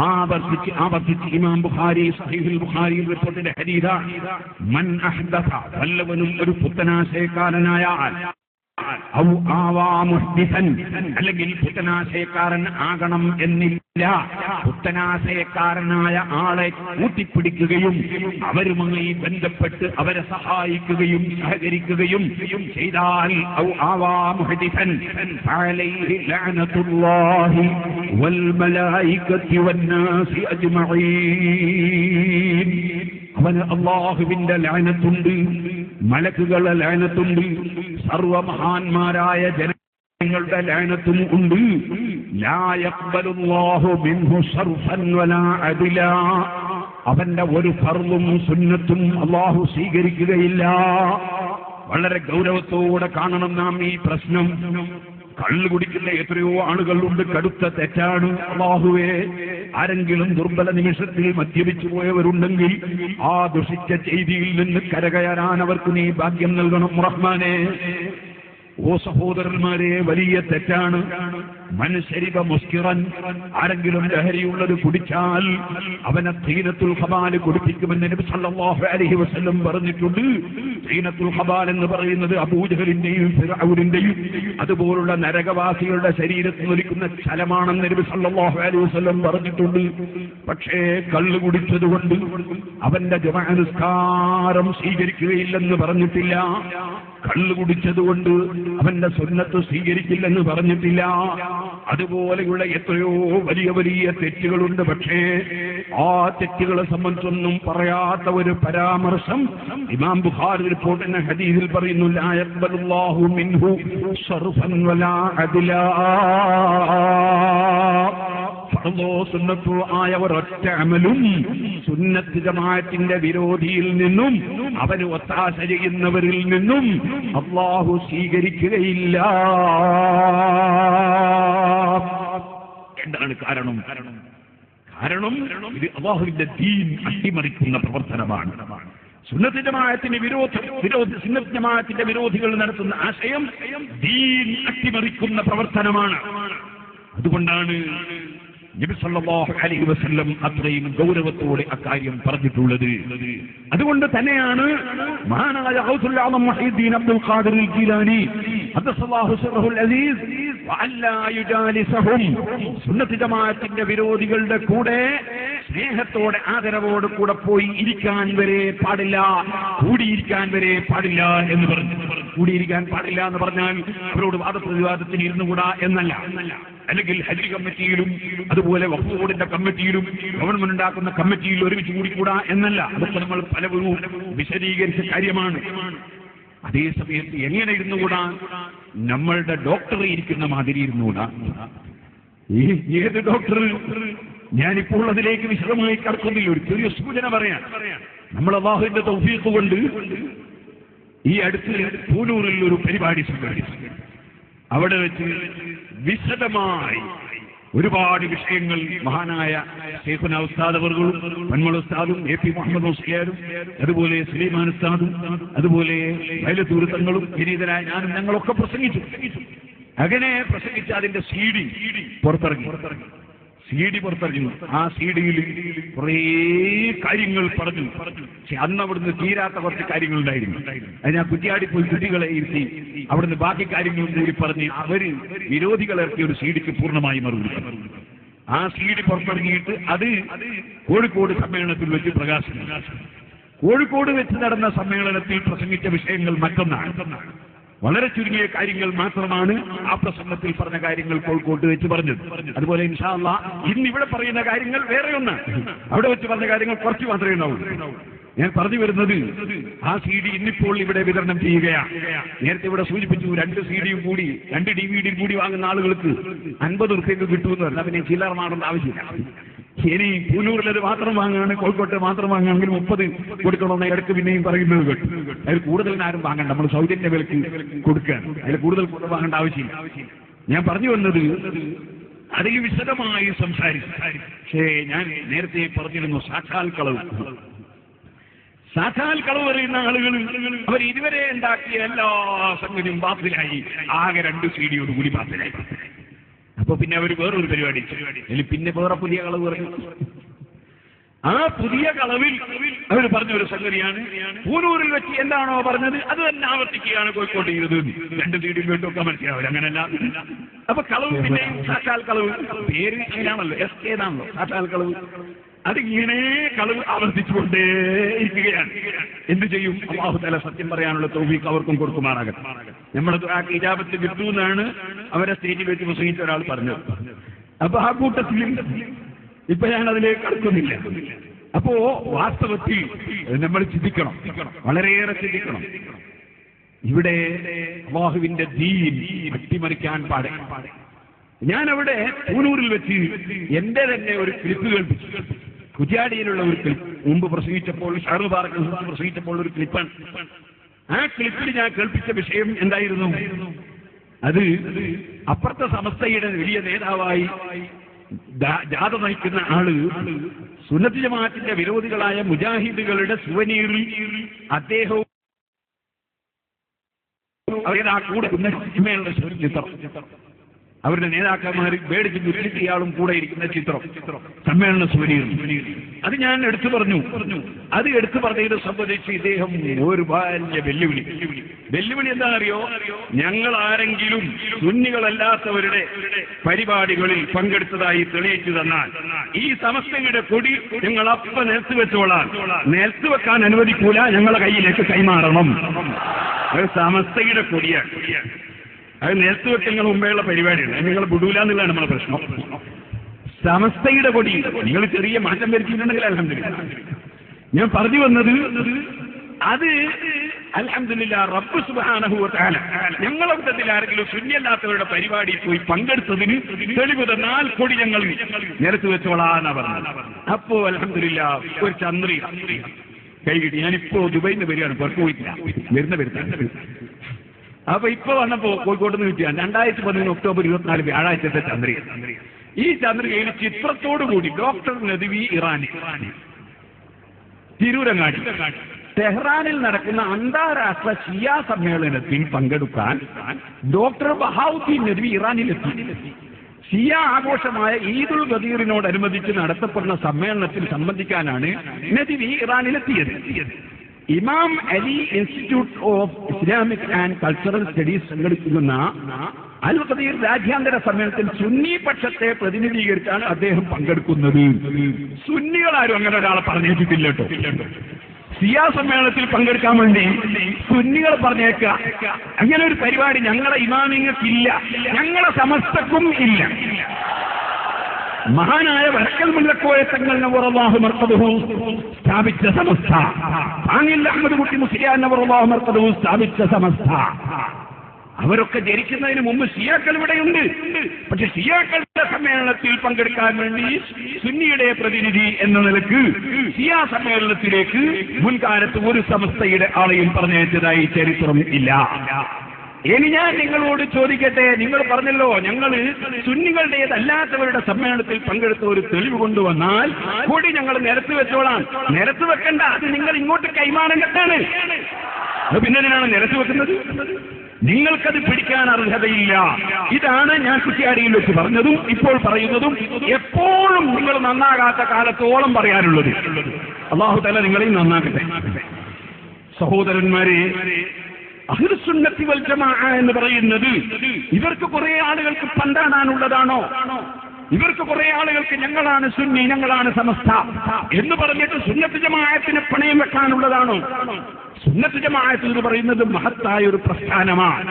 ആവർത്തിച്ച് ഇമാം ബുഖാരി സഹീഹുൽ ബുഖാരിയിൽ റിപ്പോർട്ടിന്റെ ഹദീസാണ്. മൻ അഹ്ദസ, വല്ലവനും ഒരു പുത്തനാശയക്കാരനായാൽ, ഔ ആവാ മുഹ്ദിസൻ, അല്ലെങ്കിൽ പുത്തനാശയക്കാരൻ ആകണം എന്നില്ല, പുത്തനാശയക്കാരനായ ആളെ കൂട്ടിപ്പിടിക്കുകയും അവരുമായി ബന്ധപ്പെട്ട് അവരെ സഹായിക്കുകയും സഹകരിക്കുകയും ചെയ്താൽ, ഔ ആവാ മുഹ്ദിസൻ ഫഅലൈഹി ലഅനത്തുല്ലാഹി വൽ മലായികതി വന്നാസി അജ്മഈൻ. അവന് അല്ലാഹുവിന്റെ ലഅനത്തുണ്ട്, മലക്കുകളുടെ ലഅനത്തുണ്ട്, സർവമഹാന്മാരായ ജനങ്ങളുടെ ലഅനത്തും ഉണ്ട്. ലാ യഖ്ബലുല്ലാഹു മിൻഹു സർഫൻ വലാ അദ്ലാ. അവന്റെ ഒരു ഫർളും സുന്നത്തും അല്ലാഹു സ്വീകരിക്കുകയില്ല. വളരെ ഗൗരവത്തോടെ കാണണം നാം ഈ പ്രശ്നം. കള്ളു കുടിക്കുന്ന എത്രയോ ആളുകളുണ്ട്, കടുത്ത തെറ്റാണ്. അല്ലാഹുവേ, ആരെങ്കിലും ദുർബല നിമിഷത്തിൽ മദ്യപിച്ചു പോയവരുണ്ടെങ്കിൽ ആ ദുഷിച്ച ചെയ്തിയിൽ നിന്ന് കരകയറാൻ അവർക്ക് നീ ഭാഗ്യം നൽകണം റഹ്മാനെ. ഓ സഹോദരന്മാരെ, വലിയ തെറ്റാണ്. മനുഷ്യരിവ മുസ്കിറൻ, ആരെങ്കിലും ലഹരിയുള്ളത് കുടിച്ചാൽ അവനെ തീനത്തുൽ ഖബാൽ കുടിപ്പിക്കുമെന്ന് നബി സല്ലല്ലാഹു അലൈഹി വസല്ലം പറഞ്ഞിട്ടുണ്ട്. തീനത്തുൽ ഖബാൽ എന്ന് പറയുന്നത് അബൂജഹലിന്റെയും ഫിർഔനിന്റെയും അതുപോലുള്ള നരകവാസികളുടെ ശരീരത്തിൽ നിൽക്കുന്ന ചലമാണെന്ന് നബി സല്ലല്ലാഹു അലൈഹി വസല്ലം പറഞ്ഞിട്ടുണ്ട്. പക്ഷേ കള്ളു കുടിച്ചതുകൊണ്ട് അവന്റെ ജുമുഅ നിസ്കാരം സ്വീകരിക്കുകയില്ലെന്ന് പറഞ്ഞിട്ടില്ല. കള്ളു കുടിച്ചതുകൊണ്ട് അവന്റെ സുന്നത്ത് സ്വീകരിക്കില്ലെന്ന് പറഞ്ഞിട്ടില്ല. അതുപോലെയുള്ള എത്രയോ വലിയ വലിയ തെറ്റുകളുണ്ട്. പക്ഷേ ആ തെറ്റുകളെ സംബന്ധിച്ചൊന്നും പറയാത്ത ഒരു പരാമർശം ഇമാം ബുഖാരി റിപ്പോർട്ടിന്റെ ഹദീസിൽ പറയുന്നു, ലാ യഖ്ബലുല്ലാഹു മിൻഹു സർഫൻ വലാ അദ്ലാ. ഫർളോ സുന്നത്തോ ആയ ഒരൊറ്റ അമലും സുന്നത്ത് ജമാഅത്തിന്റെ വിരോധിയിൽ നിന്നും അവന് ഒത്താശ ചെയ്യുന്നവരിൽ നിന്നും അല്ലാഹു സ്വീകരിക്കുകയില്ല. എന്താണ് കാരണം? കാരണം ഇത് അല്ലാഹുവിന്റെ ദീൻ അട്ടിമറിക്കുന്ന പ്രവർത്തനമാണ്. സുന്നത്ത് ജമാഅത്തിന്റെ സുന്നത്ത് ജമാഅത്തിന്റെ വിരോധികൾ നടത്തുന്ന ആശയം ദീൻ അട്ടിമറിക്കുന്ന പ്രവർത്തനമാണ്. അതുകൊണ്ടാണ് നബി സല്ലല്ലാഹു അലൈഹി വസല്ലം അത്രയും ഗൗരവത്തോടെ അക്കാര്യം പറഞ്ഞിട്ടുള്ളത്. അതുകൊണ്ട് തന്നെയാണ് മഹാനായ ഗൗസുൽ ആദം മുഹീദ്ദീൻ അബ്ദുൽ ഖാദിർ ജീലാനി ഖദ്ദസല്ലാഹു സിർറഹുൽ അസീസ് വഅല്ലാ യുജാലിസഹും, സുന്നത്ത് ജമാഅത്തിന്റെ വിരോധികളുടെ കൂടെ സ്നേഹത്തോടെ ആദരവോട് കൂടെ പോയി ഇരിക്കാൻ വരെ പാടില്ല, കൂടിയിരിക്കാൻ വരെ പാടില്ല എന്ന് പറഞ്ഞു. കൂടിയിരിക്കാൻ പാടില്ല എന്ന് പറഞ്ഞാൽ അവരോട് വാദപ്രതിവാദത്തിന് ഇരുന്നുകൂടാ എന്നല്ല. അല്ലെങ്കിൽ ഹജ്ജ് കമ്മിറ്റിയിലും അതുപോലെ വഖഫ് ബോർഡിന്റെ കമ്മിറ്റിയിലും ഗവൺമെന്റ് ഉണ്ടാക്കുന്ന കമ്മിറ്റിയിൽ ഒരുമിച്ച് കൂടിക്കൂടാ എന്നല്ല. അതൊക്കെ നമ്മൾ പലവരും വിശദീകരിച്ച കാര്യമാണ്. അതേ സമയത്ത് എങ്ങനെ ഇരുന്നുകൂടാ? നമ്മളുടെ ഡോക്ടർ ഇരിക്കുന്ന മാതിരി ഇരുന്നുകൂടാ. ഏത് ഡോക്ടർ? ഞാനിപ്പോൾ അതിലേക്ക് വിശദമായി കടക്കുന്നില്ല. ഒരു ചെറിയ സൂചന പറയാം. നമ്മൾ അല്ലാഹുവിന്റെ തൗഫീഖ് കൊണ്ട് ഈ അടുത്ത് പൂനൂറിൽ ഒരു പരിപാടി സംഘടിപ്പിച്ചു. അവിടെ വെച്ച് വിശദമായി ഒരുപാട് വിഷയങ്ങൾ മഹാനായ ശൈഖുനാ ഉസ്താദ് അവർകളും പന്മള ഉസ്താദും എ.പി. മുഹമ്മദ് മുസ്ലിയാരും അതുപോലെ സുലൈമാൻ ഉസ്താദും അതുപോലെ വയലത്തൂർ തങ്ങളും വിനീതനായ ഞാനും ഞങ്ങളൊക്കെ പ്രസംഗിച്ചു. അങ്ങനെ പ്രസംഗിച്ച അതിന്റെ CD പുറത്തിറങ്ങി. ആ CD-യിൽ കുറേ കാര്യങ്ങൾ പറഞ്ഞു. പക്ഷെ അന്ന് അവിടുന്ന് തീരാത്ത കുറച്ച് കാര്യങ്ങളുണ്ടായിരുന്നു. അത് ഞാൻ കുറ്റിയാടി പോയി കുട്ടികളെ ഇരുത്തി അവിടുന്ന് ബാക്കി കാര്യങ്ങളും കൂടി പറഞ്ഞ് അവര് വിരോധികൾ ഇറക്കിയ ഒരു CD-ക്ക് പൂർണ്ണമായി മറുപടി. ആ CD പുറത്തിറങ്ങിയിട്ട് അത് കോഴിക്കോട് സമ്മേളനത്തിൽ വെച്ച് പ്രകാശിച്ചു. കോഴിക്കോട് വെച്ച് നടന്ന സമ്മേളനത്തിൽ പ്രസംഗിച്ച വിഷയങ്ങൾ മറ്റൊന്നാണ്. വളരെ ചുരുങ്ങിയ കാര്യങ്ങൾ മാത്രമാണ് ആ പ്രസംഗത്തിൽ പറഞ്ഞ കാര്യങ്ങൾ കോഴിക്കോട്ട് വെച്ച് പറഞ്ഞത്. അതുപോലെ ഇൻഷാ അല്ലാഹ് ഇന്നിവിടെ പറയുന്ന കാര്യങ്ങൾ വേറെ ഒന്ന്. അവിടെ വെച്ച് പറഞ്ഞ കാര്യങ്ങൾ കുറച്ച് മാത്രമേ ഉണ്ടാവൂ. ഞാൻ പറഞ്ഞു വരുന്നത് ആ CD ഇന്നിപ്പോൾ ഇവിടെ വിതരണം ചെയ്യുകയാണ്. നേരത്തെ ഇവിടെ സൂചിപ്പിച്ചു 2 CD-യും കൂടി 2 DVD-യും കൂടി വാങ്ങുന്ന ആളുകൾക്ക് 50 രൂപയ്ക്ക് കിട്ടുമെന്ന് പറഞ്ഞാൽ പിന്നെ ചില്ലറ മാറേണ്ട ആവശ്യമില്ല. ഇനി പൂനൂരിൽ അത് മാത്രം വാങ്ങുകയാണ്, കോഴിക്കോട്ട് മാത്രം വാങ്ങുകയാണെങ്കിൽ 30 കൊടുക്കണമെന്ന് ഇടയ്ക്ക് പിന്നെയും പറയുന്നത് കേട്ടു. അതിൽ കൂടുതൽ ആരും വാങ്ങണ്ട, നമ്മൾ സൗജന്യ വിലക്ക് കൊടുക്കുകയാണ്. അതിൽ കൂടുതൽ വാങ്ങേണ്ട ആവശ്യമില്ല. ഞാൻ പറഞ്ഞു വന്നത് അതിൽ വിശദമായി സംസാരിച്ചു. പക്ഷേ ഞാൻ നേരത്തെ പറഞ്ഞിരുന്നു സാക്ഷാൽ കളവ് പറയുന്ന ആളുകൾ അവർ ഇതുവരെ ഉണ്ടാക്കിയ എല്ലാ സംഗതിയും ബാത്തിലായി. ആകെ 2 CD-യോട് കൂടി ബാത്തിലായി. അപ്പൊ പിന്നെ അവർ വേറൊരു പരിപാടി പിന്നെ വേറെ പുതിയ കളവ് പറഞ്ഞു. ആ പുതിയ കളവിൽ അവർ പറഞ്ഞൊരു സംഗതിയാണ് പൂനൂരിൽ വെച്ച് എന്താണോ പറഞ്ഞത് അത് തന്നെ ആവർത്തിക്കുകയാണ് കോഴിക്കോട്ട് ചെയ്തത്. 2 CD-യും കേട്ടൊക്കെ മനസ്സിലാവില്ല. അങ്ങനല്ല. അപ്പൊ കളവ് പിന്നെയും സാക്ഷാൽ കളവ് പേര് അങ്ങനെയാണല്ലോ, SK എന്നാണല്ലോ സാക്ഷാൽ കളവ്. അതിങ്ങനെ കളവ് ആവർത്തിച്ചുകൊണ്ടേ ഇരിക്കുകയാണ്. എന്ത് ചെയ്യും? അല്ലാഹു തആല സത്യം പറയാനുള്ള തൗഫീഖ് അവർക്കും കൊടുക്കുമാറാകട്ടെ. നമ്മുടെ ദുആക്ക് ഇജാബത്ത് കിട്ടുമെന്നാണ് അവരെ സ്റ്റേജിൽ വെച്ച് പ്രസംഗിച്ച ഒരാൾ പറഞ്ഞത്. അപ്പൊ ആ കൂട്ടത്തിൽ ഇപ്പൊ ഞാൻ അതിലേക്ക് കടക്കുന്നില്ല. അപ്പോ വാസ്തവത്തിൽ നമ്മൾ ചിന്തിക്കണം, വളരെയേറെ ചിന്തിക്കണം. ഇവിടെ അല്ലാഹുവിന്റെ ദീൻ അട്ടിമറിക്കാൻ പാടില്ല. ഞാൻ അവിടെ പൂനൂരിൽ വെച്ച് എന്റെ തന്നെ ഒരു ക്ലിപ്പ് കേൾപ്പിച്ചു. കുറ്റ്യാടിയിലുള്ള ഒരു ക്ലിപ്പ് മുമ്പ് പ്രസംഗിച്ചപ്പോൾ ഷാറുഖ് പ്രസംഗിച്ചപ്പോൾ ഒരു ക്ലിപ്പാണ്. ആ ക്ലിപ്പിൽ ഞാൻ കേൾപ്പിച്ച വിഷയം എന്തായിരുന്നു? അത് അപ്പുറത്തെ സമസ്തയുടെ വലിയ നേതാവായി ജാഥ നയിക്കുന്ന ആള് സുന്നത്ത് ജമാഅത്തിന്റെ വിരോധികളായ മുജാഹിദുകളുടെ സുവനീറിൽ അദ്ദേഹവും അവരുടെ കൂടെ ചിത്രം, അവരുടെ നേതാക്കന്മാർ മേടിച്ച് നിർത്തിയിട്ട് ഇയാളും കൂടെ ഇരിക്കുന്ന ചിത്രം സമ്മേളന സുവനീർ. അത് ഞാൻ എടുത്തു പറഞ്ഞു. അത് എടുത്തു പറഞ്ഞതിനെ സംബന്ധിച്ച് ഇദ്ദേഹം ഒരു വലിയ വെല്ലുവിളി എന്താണെന്നറിയോ? ഞങ്ങൾ ആരെങ്കിലും സുന്നികളല്ലാത്തവരുടെ പരിപാടികളിൽ പങ്കെടുത്തതായി തെളിയിച്ചു തന്നാൽ ഈ സമസ്തയുടെ കൊടി ഞങ്ങൾ അപ്പ നിലത്ത് വെച്ചോളാം, നിലത്ത് വെക്കാൻ അനുവദിക്കൂല, ഞങ്ങളെ കയ്യിലേക്ക് കൈമാറണം. അത് സമസ്തയുടെ കൊടിയാണ്. അത് നേരത്തെ വെക്കങ്ങൾ മുമ്പേയുള്ള പരിപാടിയാണ്. നിങ്ങൾ വിടൂല എന്നുള്ളതാണ് നമ്മുടെ പ്രശ്നം. സമസ്തയുടെ കൊടി നിങ്ങൾ ചെറിയ മാറ്റം വരുത്തിയിട്ടുണ്ടെങ്കിൽ അൽഹംദുലില്ലാ. ഞാൻ പറഞ്ഞു വന്നത് അത് അൽഹംദുലില്ലാ റബ്ബ് സുബ്ഹാനഹു വ തആല ഞങ്ങളുടെ കൂട്ടത്തിൽ ആരെങ്കിലും സുന്നിയല്ലാത്തവരുടെ പരിപാടിയിൽ പോയി പങ്കെടുത്തതിന് തെളിവ് തന്നാൽ കൊടി ഞങ്ങൾ നിരത്ത് വെച്ചോളാന്നാ പറഞ്ഞത്. അപ്പോ അൽഹംദുലില്ലാ ഒരു ചന്ദ്രി കൈ കിട്ടി. ഞാനിപ്പോ ദുബൈയിൽ നിന്ന് വരികയാണ്, പുറത്തു പോയിട്ടില്ല, വരുന്ന വരുത്താൻ. അപ്പൊ ഇപ്പൊ വന്നപ്പോ കോഴിക്കോട്ട് നിന്ന് കിട്ടിയാണ് 2013 ഒക്ടോബർ 24 വ്യാഴാഴ്ചത്തെ ചന്ദ്രിക. ഈ ചന്ദ്രികയിൽ ചിത്രത്തോടുകൂടി ഡോക്ടർ നദ്വി ഇറാനി തിരൂരങ്ങാടി ടെഹ്റാനിൽ നടക്കുന്ന അന്താരാഷ്ട്ര ഷിയ സമ്മേളനത്തിൽ പങ്കെടുക്കാൻ ഡോക്ടർ ബഹാവുദ്ദീൻ നദ്വി ഇറാനിലെത്തി. ഷിയ ആഘോഷമായ ഈദുൽ ഗദീറിനോടനുബന്ധിച്ച് നടത്തപ്പെടുന്ന സമ്മേളനത്തിൽ സംബന്ധിക്കാനാണ് നദ്വി ഇറാനിലെത്തിയത്. ഇമാം Ali institute of Islamic and cultural studies സംഘടിപ്പിക്കുന്ന അൽ ഖദീർ രാജ്യാന്തര സമ്മേളനത്തിൽ സുന്നി പക്ഷത്തെ പ്രതിനിധീകരിച്ചാണ് അദ്ദേഹം പങ്കെടുക്കുന്നത്. സുന്നികളാരും അങ്ങനെ ഒരാളെ പറഞ്ഞേച്ചിട്ടില്ല കേട്ടോ. സിയാ സമ്മേളനത്തിൽ പങ്കെടുക്കാൻ വേണ്ടി സുന്നികൾ പറഞ്ഞേക്കുക, അങ്ങനെ ഒരു പരിപാടി ഞങ്ങളെ ഇമാമിങ്ങൾക്കില്ല, ഞങ്ങളെ സമസ്തക്കും ഇല്ല. മഹാനായ വരക്കൽ മുല്ലക്കോയ തങ്ങൾ നവറല്ലാഹു മർഖദഹു സ്ഥാപിച്ച സമസ്ത, ആങ്ങിൽ അഹ്മദ് കുട്ടി മുസ്ലിയാർ നവറല്ലാഹു മർഖദഹു സ്ഥാപിച്ച സമസ്ത, അവരൊക്കെ ജനിക്കുന്നതിന് മുമ്പ് ഷിയാക്കൾ ഇവിടെയുണ്ട്. പക്ഷെ ഷിയാക്കളുടെ സമ്മേളനത്തിൽ പങ്കെടുക്കാൻ വേണ്ടി സുന്നിയുടെ പ്രതിനിധി എന്ന നിലക്ക് ഷിയാ സമ്മേളനത്തിലേക്ക് മുൻകാലത്ത് ഒരു സമസ്തയുടെ ആളെയും പറഞ്ഞയച്ചതായി ചരിത്രം ഇല്ല. ഇനി ഞാൻ നിങ്ങളോട് ചോദിക്കട്ടെ, നിങ്ങൾ പറഞ്ഞല്ലോ ഞങ്ങൾ സുന്നികളുടേതല്ലാത്തവരുടെ സമ്മേളനത്തിൽ പങ്കെടുത്ത ഒരു തെളിവ് കൊണ്ടുവന്നാൽ കൂടി ഞങ്ങൾ നിരത്തി വെച്ചോളാം. നിരത്തി വെക്കണ്ട, അത് നിങ്ങൾ ഇങ്ങോട്ട് കൈമാറാൻ കെട്ടാണ്. അത് പിന്നെ എന്തിനാണ് നിരത്തി വെക്കുന്നത്? നിങ്ങൾക്കത് പിടിക്കാൻ അർഹതയില്ല. ഇതാണ് ഞാൻ കുറ്റിയാടിയിൽ വെച്ച് പറഞ്ഞതും ഇപ്പോൾ പറയുന്നതും എപ്പോഴും നിങ്ങൾ നന്നാകാത്ത കാലത്തോളം പറയാനുള്ളത്. അല്ലാഹു തആല നിങ്ങളെയും നന്നാക്കട്ടെ. സഹോദരന്മാരെ, അഹ്ലുസുന്നത്തി വൽ ജമാഅ എന്ന് പറയുന്നത് ഇവർക്ക് കുറെ ആളുകൾക്ക് പന്താടാനുള്ളതാണോ? ഇവർക്ക് കുറെ ആളുകൾക്ക് ഞങ്ങളാണ് സുന്നി, ഞങ്ങളാണ് സമസ്ത എന്ന് പറഞ്ഞിട്ട് സുന്നത്ത് ജമാഅത്തിന് പണയം വെക്കാനുള്ളതാണോ? സുന്നത്ത് ജമാഅത്ത് എന്ന് പറയുന്നത് മഹത്തായ ഒരു പ്രസ്ഥാനമാണ്.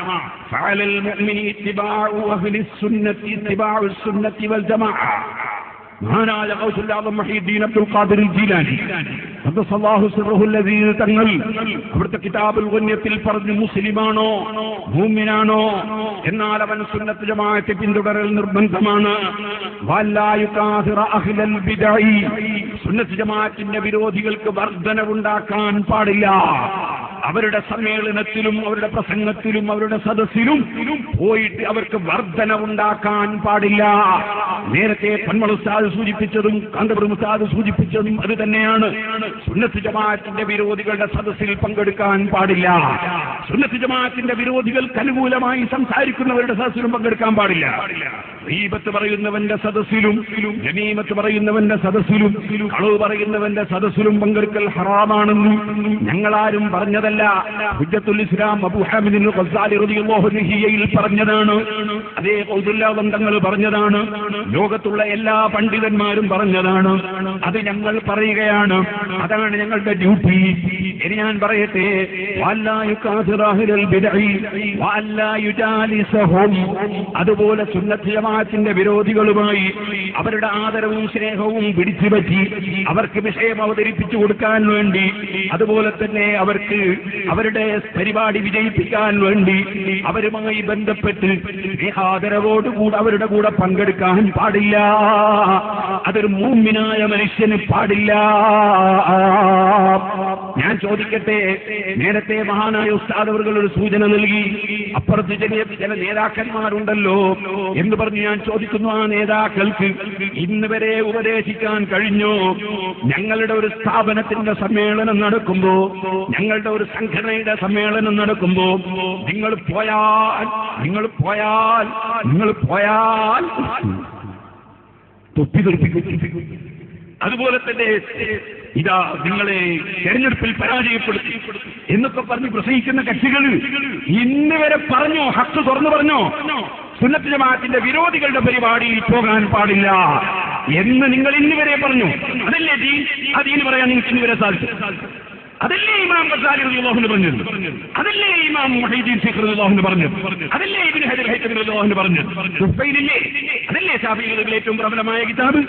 ഫഅലൽ മുഅ്മിനി ഇത്തിബാഉ അഹ്ലിസ് സുന്നത്തി ഇത്തിബാഉ സുന്നത്തി വൽ ജമാഅ. മഹാനായ ഗൗസുൽ ആദം മുഹീദ്ദീൻ അബ്ദുൽ ഖാദിർ ജീലാനി ഖദ്ദസല്ലാഹു സിർറഹു അല്ലദീ തങ്ങൾ അവിടുത്തെ കിതാബുൽ ഗുന്യത്തിൽ പറഞ്ഞു, മുസ്ലിമാണോ മുഅ്മിനാണോ എന്നാൽ അവൻ സുന്നത്ത് ജമാഅത്തെ പിന്തുടരൽ നിർബന്ധമാണ്. വലാ യുകാസിറ അഹ്ലൽ ബിദ്അ, സുന്നത്ത് ജമാഅത്തിന്റെ വിരോധികൾക്ക് വർധനവുണ്ടാക്കാൻ പാടില്ല. അവരുടെ സമ്മേളനത്തിലും അവരുടെ പ്രസംഗത്തിലും അവരുടെ സദസ്സിലും പോയിട്ട് അവർക്ക് വർധനവുണ്ടാക്കാൻ പാടില്ല. നേരത്തെ പന്മൾ ഉസ്താദ് സൂചിപ്പിച്ചതും കാന്തപുരം ഉസ്താദ് സൂചിപ്പിച്ചതും അത് തന്നെയാണ്. സുന്നത്ത് ജമാഅത്തിന്റെ വിരോധികളുടെ സദസ്സിൽ പങ്കെടുക്കാൻ പാടില്ല. സുന്നത്ത് ജമാഅത്തിന്റെ വിരോധികൾക്ക് അനുകൂലമായി സംസാരിക്കുന്നവരുടെ സദസ്സിലും പങ്കെടുക്കാൻ പാടില്ല. ഗീബത്ത് പറയുന്നവന്റെ സദസ്സിലും ഗനീമത്ത് പറയുന്നവന്റെ സദസ്സിലും കളവ് പറയുന്നവന്റെ സദസ്സിലും പങ്കെടുക്കൽ ഹറാമാണെന്ന് ഞങ്ങളാരും പറഞ്ഞതല്ല. ഹുജ്ജത്തുൽ ഇസ്ലാം അബൂ ഹാമിദ് അൽ ഗസ്സാലി റളിയല്ലാഹു അൻഹു പറഞ്ഞതാണ്. അതേ ഖൗസുൽ ആദം തങ്ങൾ പറഞ്ഞതാണ്. ലോകത്തുള്ള എല്ലാ പണ്ഡിതന്മാരും പറഞ്ഞതാണ്. അത് ഞങ്ങൾ പറയുകയാണ്. അതാണ് ഞങ്ങളുടെ ഡ്യൂട്ടി. ഇനി ഞാൻ പറയട്ടെ, വല്ലാ യുകാസിറ അഹ്ലൽ ബിദ്അ വല്ലാ യുജാലിസഹും, അതുപോലെ സുന്നത്ത് ജമാഅത്തിന്റെ വിരോധികളുമായി അവരുടെ ആദരവും സ്നേഹവും പിടിച്ചുപറ്റി അവർക്ക് വിഷയം അവതരിപ്പിച്ചു കൊടുക്കാൻ വേണ്ടി, അതുപോലെ തന്നെ അവർക്ക് അവരുടെ പരിപാടി വിജയിപ്പിക്കാൻ വേണ്ടി അവരുമായി ബന്ധപ്പെട്ട് ആദരവോടുകൂടെ അവരുടെ കൂടെ പങ്കെടുക്കാൻ പാടില്ല. അതൊരു മുഅ്മിനായ മനുഷ്യന് പാടില്ല. ഞാൻ ചോദിക്കട്ടെ, നേരത്തെ മഹാനായ ഉസ്താദ് അവർകൾ ഒരു സൂചന നൽകി, അപ്പുറത്ത് ചില നേതാക്കന്മാരുണ്ടല്ലോ എന്ന് പറഞ്ഞ് ഞാൻ ചോദിക്കുന്നു, ആ നേതാക്കൾക്ക് ഇന്ന് വരെ ഉപദേശിക്കാൻ കഴിഞ്ഞോ? ഞങ്ങളുടെ ഒരു സ്ഥാപനത്തിന്റെ സമ്മേളനം നടക്കുമ്പോ, ഞങ്ങളുടെ ഒരു സംഘടനയുടെ സമ്മേളനം നടക്കുമ്പോ നിങ്ങൾ പോയാൽ തൊപ്പി തെറിപ്പിക്കും. അതുപോലെ തന്നെ ഇതാ നിങ്ങളെ തെരഞ്ഞെടുപ്പിൽ പരാജയപ്പെടുത്തി എന്നൊക്കെ പറഞ്ഞ് പ്രസംഗിക്കുന്ന കക്ഷികൾ ഇന്ന് വരെ പറഞ്ഞോ, ഹക്ക് തുറന്നു പറഞ്ഞോ, സുന്നത്ത് ജമാഅത്തിന്റെ വിരോധികളുടെ പരിപാടിയിൽ പോകാൻ പാടില്ല എന്ന് നിങ്ങൾ ഇന്ന് വരെ പറഞ്ഞു? അതല്ലേ ദീന് പറയാൻ നിങ്ങൾക്ക് ഇന്ന് വരെ സാധിച്ചു? അതല്ലേ ഇമാം ഗസാലി റളിയല്ലാഹു അൻഹു പറഞ്ഞത്? അതല്ലേ ഇമാം മുഹീദ്ദീൻ ശൈഖ് റളിയല്ലാഹു അൻഹു പറഞ്ഞത്? അതല്ലേ ഇബ്നു ഹജർ ഹൈതമി റളിയല്ലാഹു അൻഹു പറഞ്ഞത്? തുഫൈലില്ലേ? അതല്ലേ ശാഫിഈകളുടെ ഏറ്റവും പ്രബലമായ കിതാബ്?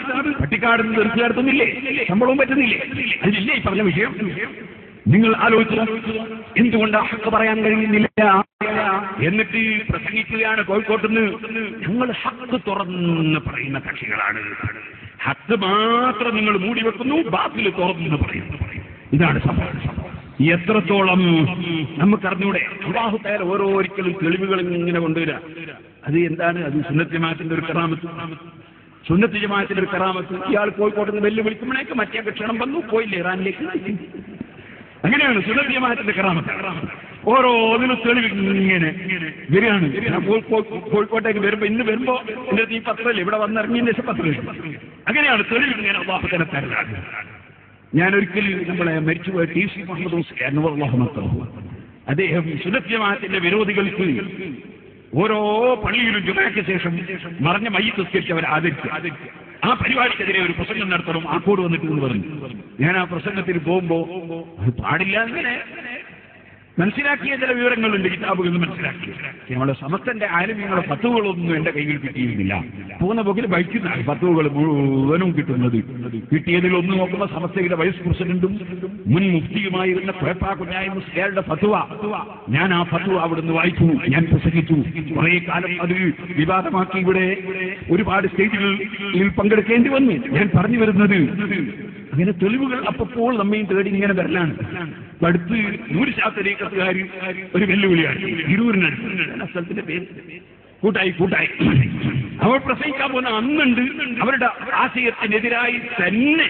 പട്ടിക്കാട് തീർച്ചയായിട്ടുന്നില്ലേ? ശമ്പളവും പറ്റുന്നില്ലേ? അതിലില്ലേ ഈ പറഞ്ഞ വിഷയം? നിങ്ങൾ ആലോചിച്ചു എന്തുകൊണ്ട് ഹക്ക് പറയാൻ കഴിയുന്നില്ല എന്നിട്ട് പ്രസംഗിക്കുകയാണ് കോഴിക്കോട്ടുനിന്ന്. ഞങ്ങൾ ഹക്ക് തുറന്ന് പറയുന്ന കക്ഷികളാണ്. ഹക്ക് മാത്രം നിങ്ങൾ മൂടി വെക്കുന്നു, ബാത്തിൽ തുറന്ന് പറയുന്നു. ഇതാണ് സംഭവം. എത്രത്തോളം നമുക്കറിഞ്ഞൂടെ? അല്ലാഹു തആല ഓരോരിക്കലും തെളിവുകൾ ഇങ്ങനെ കൊണ്ടുവരാ. അത് എന്താണ്? അത് സുന്നത്ത് ജമാഅത്തിന്റെ ഒരു കറാമത്ത്. സുന്നത്ത് ജമാഅത്തിന്റെ ഒരു കറാമത്ത്. ഇയാൾ കോഴിക്കോട്ടുനിന്ന് വെല്ലുവിളിക്കുമ്പോഴേക്ക് മറ്റേ ക്ഷണം വന്നു, പോയില്ലേ ഇറാനിലേക്ക്. അങ്ങനെയാണ് സുന്നത്ത് ജമാഅത്തിന്റെ കറാമത്ത്. ഓരോന്നിനും തെളിവ് ഇങ്ങനെ വരികയാണ്. കോഴിക്കോട്ടേക്ക് വരുമ്പോ ഇന്ന് വരുമ്പോ എന്റെ ഈ പത്രമില്ല, ഇവിടെ വന്നിറങ്ങിയതിന് ശേഷം പത്രമില്ല. അങ്ങനെയാണ് തെളിവ് ഇങ്ങനെ അല്ലാഹു തആല തരുന്നത്. ഞാൻ ഒരിക്കൽ നമ്മളെ മരിച്ചുപോയ ടി സി മുഹമ്മദ് അദ്ദേഹം സുന്നത്ത് ജമാഅത്തിന്റെ വിരോധികൾക്ക് ഓരോ പള്ളിയിലും ജുമയ്ക്ക് ശേഷം മറഞ്ഞ മയ്യിത്ത് നിസ്കരിച്ച് അവർ ആദരിക്കുക. ആ പരിപാടിക്കെതിരെ ഒരു പ്രസംഗം നടത്തണം, ആക്കോട് വന്നിട്ട് എന്ന് പറഞ്ഞു. ഞാൻ ആ പ്രസംഗത്തിൽ പോകുമ്പോ അത് പാടില്ല അങ്ങനെ മനസ്സിലാക്കിയ ചില വിവരങ്ങളുണ്ട്, കിതാബുകളിൽ നിന്ന് മനസ്സിലാക്കി. നമ്മുടെ സമസ്തന്റെ ആലിമ്യങ്ങളുടെ ഫത്വകളൊന്നും എന്റെ കയ്യിൽ കിട്ടിയിരുന്നില്ല. പോകുന്ന പോക്കിൽ ബൈക്കുന്ന ഫത്വകൾ മുഴുവനും കിട്ടുന്നത്. കിട്ടിയതിൽ ഒന്ന് നോക്കുമ്പോൾ സമസ്തയുടെ വൈസ് പ്രസിഡന്റും മുൻ മുഫ്തിയുമായിരുന്ന കുഴപ്പാ കുഞ്ഞായ മുസ്ലിയാരുടെ ഫത്വ. ഞാൻ ആ ഫത്വ അവിടുന്ന് വായിച്ചു, ഞാൻ പ്രസംഗിച്ചു. കുറെ കാലം അത് വിവാദമാക്കി. ഇവിടെ ഒരുപാട് സ്റ്റേജുകളിൽ പങ്കെടുക്കേണ്ടി വന്നു. ഞാൻ പറഞ്ഞു വരുന്നത് അങ്ങനെ തെളിവുകൾ അപ്പോൾ നമ്മയും തേടി ഇങ്ങനെ വരലാണ്. അടുത്ത് 100 ശാസ്ത്രീയക്കാർ ഒരു വെല്ലുവിളിയാണ്. 20 സ്ഥലത്തിന്റെ പേര് കൂട്ടായി അവർ പ്രസംഗിക്കാൻ പോകുന്ന അന്നുണ്ട് അവരുടെ ആശയത്തിനെതിരായി തന്നെ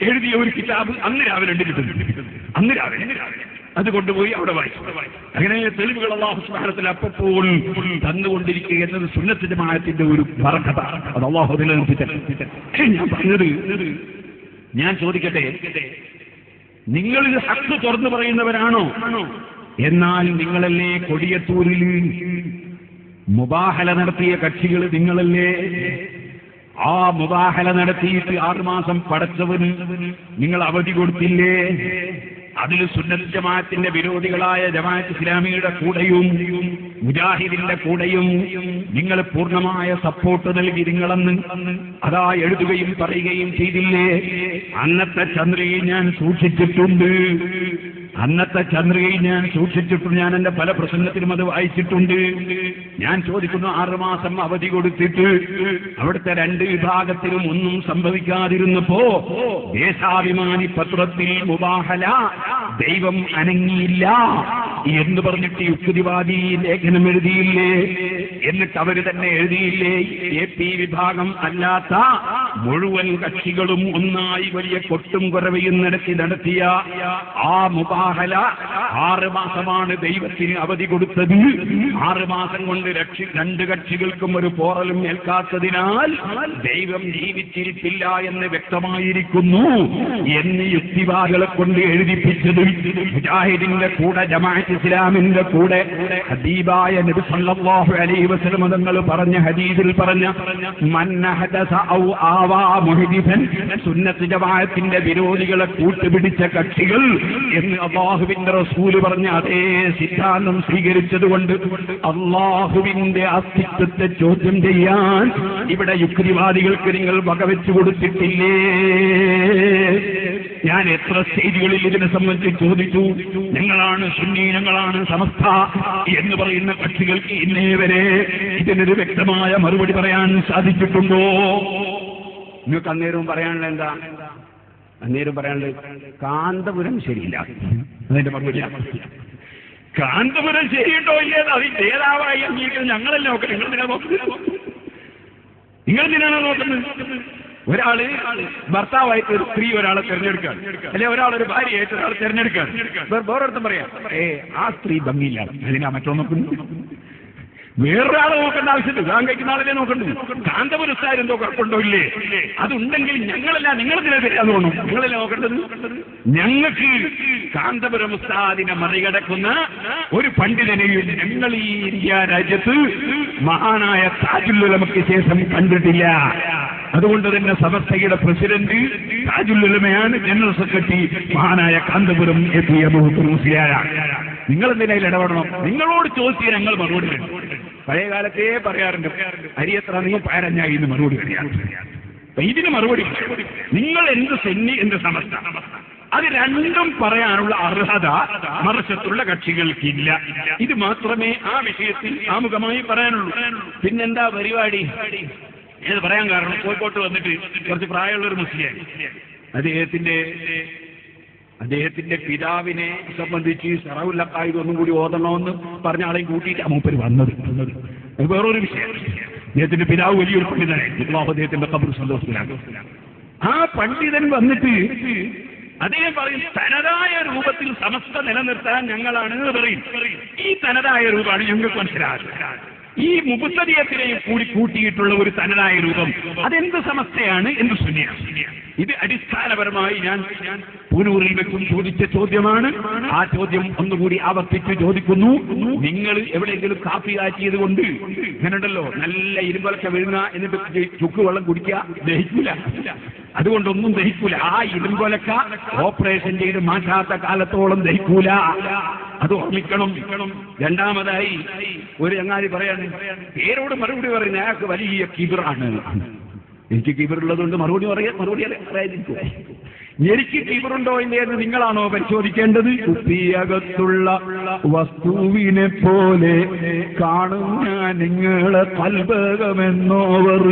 എഴുതിയ ഒരു കിതാബ് അന്ന് രാവിലെ കിട്ടുന്നു. അന്ന് രാവിലെ അത് കൊണ്ടുപോയി അവിടെ വായിച്ചു. അങ്ങനെ തെളിവുകൾ അല്ലാഹു സുബ്ഹാനഹു വ തആല അപ്പോൾ തന്നുകൊണ്ടിരിക്കുക എന്നത് സുന്നത്ത് ജമാഅത്തിന്റെ ഒരു ബറക്കത്താണ്. അത് അല്ലാഹു നിലനിർത്തിയിട്ട് ഞാൻ പറഞ്ഞത്. ഞാൻ ചോദിക്കട്ടെ, നിങ്ങൾ ഇത് ഹഖ് തുറന്നു പറയുന്നവരാണോ? എന്നാൽ നിങ്ങളല്ലേ കൊടിയത്തൂരിൽ മുബാഹല നടത്തിയ കക്ഷികൾ? നിങ്ങളല്ലേ ആ മുബാഹല നടത്തിയിട്ട് 6 മാസം പടച്ചവന് നിങ്ങൾ അവധി കൊടുത്തില്ലേ? അതിൽ സുന്നത്ത് ജമാഅത്തിന്റെ വിരോധികളായ ജമാഅത്ത് ഇസ്ലാമിയുടെ കൂടെയും മുജാഹിദിന്റെ കൂടെയും നിങ്ങൾ പൂർണ്ണമായ സപ്പോർട്ട് നൽകി. നിങ്ങളന്ന് അതാ എഴുതുകയും പറയുകയും ചെയ്തില്ലേ? അന്നത്തെ ചന്ദ്രികയിൽ ഞാൻ സൂക്ഷിച്ചിട്ടുണ്ട്. ഞാൻ എന്റെ പല പ്രസംഗത്തിലും അത് വായിച്ചിട്ടുണ്ട്. ഞാൻ ചോദിക്കുന്നു, 6 മാസം അവധി കൊടുത്തിട്ട് അവിടുത്തെ 2 വിഭാഗത്തിലും ഒന്നും സംഭവിക്കാതിരുന്നപ്പോ ദേശാഭിമാനി പത്രത്തിൽ മുബാഹല ദൈവം അനങ്ങിയില്ല എന്ന് പറഞ്ഞിട്ട് യുക്തിവാദി ലേഖനം എഴുതിയില്ലേ? എന്നിട്ട് അവര് തന്നെ എഴുതിയില്ലേ, AP വിഭാഗം അല്ലാത്ത മുഴുവൻ കക്ഷികളും ഒന്നായി വലിയ കൊട്ടും കുറവയും നടത്തിയ ആ മുബാഹല 6 മാസമാണ് ദൈവത്തിന് അവധി കൊടുത്തത്. 6 മാസം കൊണ്ട് 2 കക്ഷികൾക്കും ഒരു പോറലും ഏൽക്കാത്തതിനാൽ ദൈവം ജീവിച്ചിരിപ്പില്ല എന്ന് വ്യക്തമായിരിക്കുന്നു എന്ന് യുക്തിവാദികളെ കൊണ്ട് എഴുതിപ്പിച്ചത് മുജാഹിദിന്റെ കൂടെ ജമാഅത്ത് ഇസ്ലാമിന്റെ കൂടെ ഹബീബായ നബി സല്ലല്ലാഹു അലൈഹി വസല്ലം തങ്ങൾ പറഞ്ഞ ഹദീസിൽ പറഞ്ഞ മൻ ഹദസ ഔ ആവാ മുഹദിസൻ, സുന്നത്ത് ജമാഅത്തിന്റെ വിരോധികളെ കൂട്ടുപിടിച്ച കക്ഷികൾ എന്ന് അല്ലാഹുവിന്റെ റസൂൽ പറഞ്ഞ അതേ സിദ്ധാന്തം സ്വീകരിച്ചതുകൊണ്ട് അല്ലാഹുവിന്റെ അസ്തിത്വത്തെ ചോദ്യം ചെയ്യാൻ ഇവിടെ യുക്തിവാദികൾക്ക് നിങ്ങൾ വകവെച്ചു കൊടുത്തിട്ടില്ലേ? ഞാൻ എത്ര സ്റ്റേജുകളിൽ ഇതിനെ സംബന്ധിച്ച് ചോദിച്ചു. ഞങ്ങളാണ് സുന്നി, ഞങ്ങളാണ് സമസ്ത എന്ന് പറയുന്ന കക്ഷികൾക്ക് ഇന്നേ വരെ ഇതിനൊരു വ്യക്തമായ മറുപടി പറയാൻ സാധിച്ചിട്ടുണ്ടോ? നിങ്ങൾക്ക് അന്നേരവും പറയാനുള്ള എന്താ? അന്നേരം പറയാനുള്ളത് കാന്തപുരം ശരിയില്ല. അതിന്റെ മറുപടി കാന്തപുരം ശരിയുണ്ടോ ഇല്ലേന്ന് അത് നേതാവായി അംഗീകരിക്കുന്നത് ഞങ്ങളല്ല നോക്കുന്നത്. നിങ്ങൾ എന്തിനാണോ നോക്കുന്നത്? ഒരാള് ഭർത്താവായിട്ട് ഒരു സ്ത്രീ ഒരാളെ തിരഞ്ഞെടുക്കാൻ, അല്ലെ ഒരാളൊരു ഭാര്യയായിട്ട് ഒരാളെ തിരഞ്ഞെടുക്കാൻ, വേറൊരുത്തം പറയാം ആ സ്ത്രീ ഭംഗിയില്ല, അതിനാ മറ്റോ നോക്കുന്നു. വേറൊരാളെ നോക്കേണ്ട ആവശ്യമില്ല, താൻ കഴിക്കുന്ന ആളല്ലേ നോക്കണ്ടു. കാന്തപുരസ്താർ എന്തോ കുഴപ്പമുണ്ടോ ഇല്ലേ? അതുണ്ടെങ്കിൽ ഞങ്ങളല്ല, നിങ്ങളെന്തിനാ തരാന്ന് തോന്നും. നിങ്ങളല്ലേ നോക്കേണ്ടത്. ഞങ്ങൾക്ക് കാന്തപുരം ഉസ്താദിനെ മറികടക്കുന്ന ഒരു പണ്ഡിതനെയും ഞങ്ങൾ ഈ ഇന്ത്യ രാജ്യത്ത് മഹാനായ താജുൽ ഉലമയ്ക്ക് ശേഷം കണ്ടിട്ടില്ല. അതുകൊണ്ട് തന്നെ സമസ്തയുടെ പ്രസിഡന്റ് താജുൽ ഉലമയാണ്, ജനറൽ സെക്രട്ടറി മഹാനായ കാന്തപുരം എത്തിയ മുസ്ലിയാരാണ്. നിങ്ങൾ എന്തിനായി ഇടപെടണം? നിങ്ങളോട് ചോദിച്ചാൽ ഞങ്ങൾ മറുപടി വരും. പഴയ കാലത്തേ പറയാറുണ്ട്, അരിയത്ര നീ പാരഞ്ഞായി എന്ന് മറുപടി പറയാറുണ്ട്. ഇതിന് മറുപടി നിങ്ങൾ എന്ത് സുന്നി എന്ത് സമസ്ത, അത് രണ്ടും പറയാനുള്ള അർഹത മറുവശത്തുള്ള കക്ഷികൾക്കില്ല. ഇത് മാത്രമേ ആ വിഷയത്തിൽ ആമുഖമായി പറയാനുള്ളൂ. പിന്നെന്താ പരിപാടി? ഏത് പറയാൻ കാരണം, കോഴിക്കോട്ട് വന്നിട്ട് കുറച്ച് പ്രായമുള്ളൊരു മുസ്ലിം, അദ്ദേഹത്തിന്റെ പിതാവിനെ സംബന്ധിച്ച് സറവുല്ലക്കായി ഒന്നും കൂടി ഓതണമെന്ന് പറഞ്ഞ ആളെയും കൂട്ടിയിട്ട് മൂപ്പര് വന്നത്. അത് വേറൊരു വിഷയം. അദ്ദേഹത്തിന്റെ പിതാവ് വലിയൊരു പണ്ഡിതനായിരുന്നു. അദ്ദേഹത്തിന്റെ ഖബർ സന്തോഷത്തിലാണ്. ആ പണ്ഡിതൻ വന്നിട്ട് അദ്ദേഹം പറയും, തനതായ രൂപത്തിൽ സമസ്ത നിലനിർത്താൻ ഞങ്ങളാണ് പറയും. ഈ തനതായ രൂപമാണ് ഞങ്ങൾക്ക് മനസ്സിലാകുന്നത്. ഈ മുബത്തദിയത്തിനെയും കൂടി കൂട്ടിയിട്ടുള്ള ഒരു തനതായ രൂപം. അതെന്ത് സമസ്തയാണ്, എന്ത് സുന്നിയാണ്? ഇത് അടിസ്ഥാനപരമായി ഞാൻ പൂനൂറിൽ വെക്കും ചോദിച്ച ചോദ്യമാണ്. ആ ചോദ്യം ഒന്നുകൂടി ആവർത്തിച്ച് ചോദിക്കുന്നു. നിങ്ങൾ എവിടെയെങ്കിലും കാപ്പി കാച്ചിയത് കൊണ്ട് ഇങ്ങനെയുണ്ടല്ലോ നല്ല ഇരുമ്പലക്ക വീഴുന്ന എന്നിട്ട് ചുക്ക് വെള്ളം കുടിക്കുക, ദഹിക്കൂല. അതുകൊണ്ടൊന്നും ദഹിക്കൂല. ആ ഇരുമ്പലക്ക ഓപ്പറേഷൻ ചെയ്ത് മാറ്റാത്ത കാലത്തോളം ദഹിക്കൂല. അത് ഓർമ്മിക്കണം. രണ്ടാമതായി ഒരു ചങ്ങാതി പറയാണ്, പേരോട് മറുപടി പറയുന്ന അയാൾക്ക് വലിയ കിബിറാണ്. എനിക്ക് കിബിറുള്ളതുകൊണ്ട് മറുപടി പറയാതിരിക്കും. എനിക്ക് കിബിറുണ്ടോ ഇല്ലയെന്ന് നിങ്ങളാണോ പരിശോധിക്കേണ്ടത്? കുപ്പിയകത്തുള്ള വസ്തുവിനെ പോലെ കാണും ഞാൻ നിങ്ങളെ കൽബകമെന്നോവർ.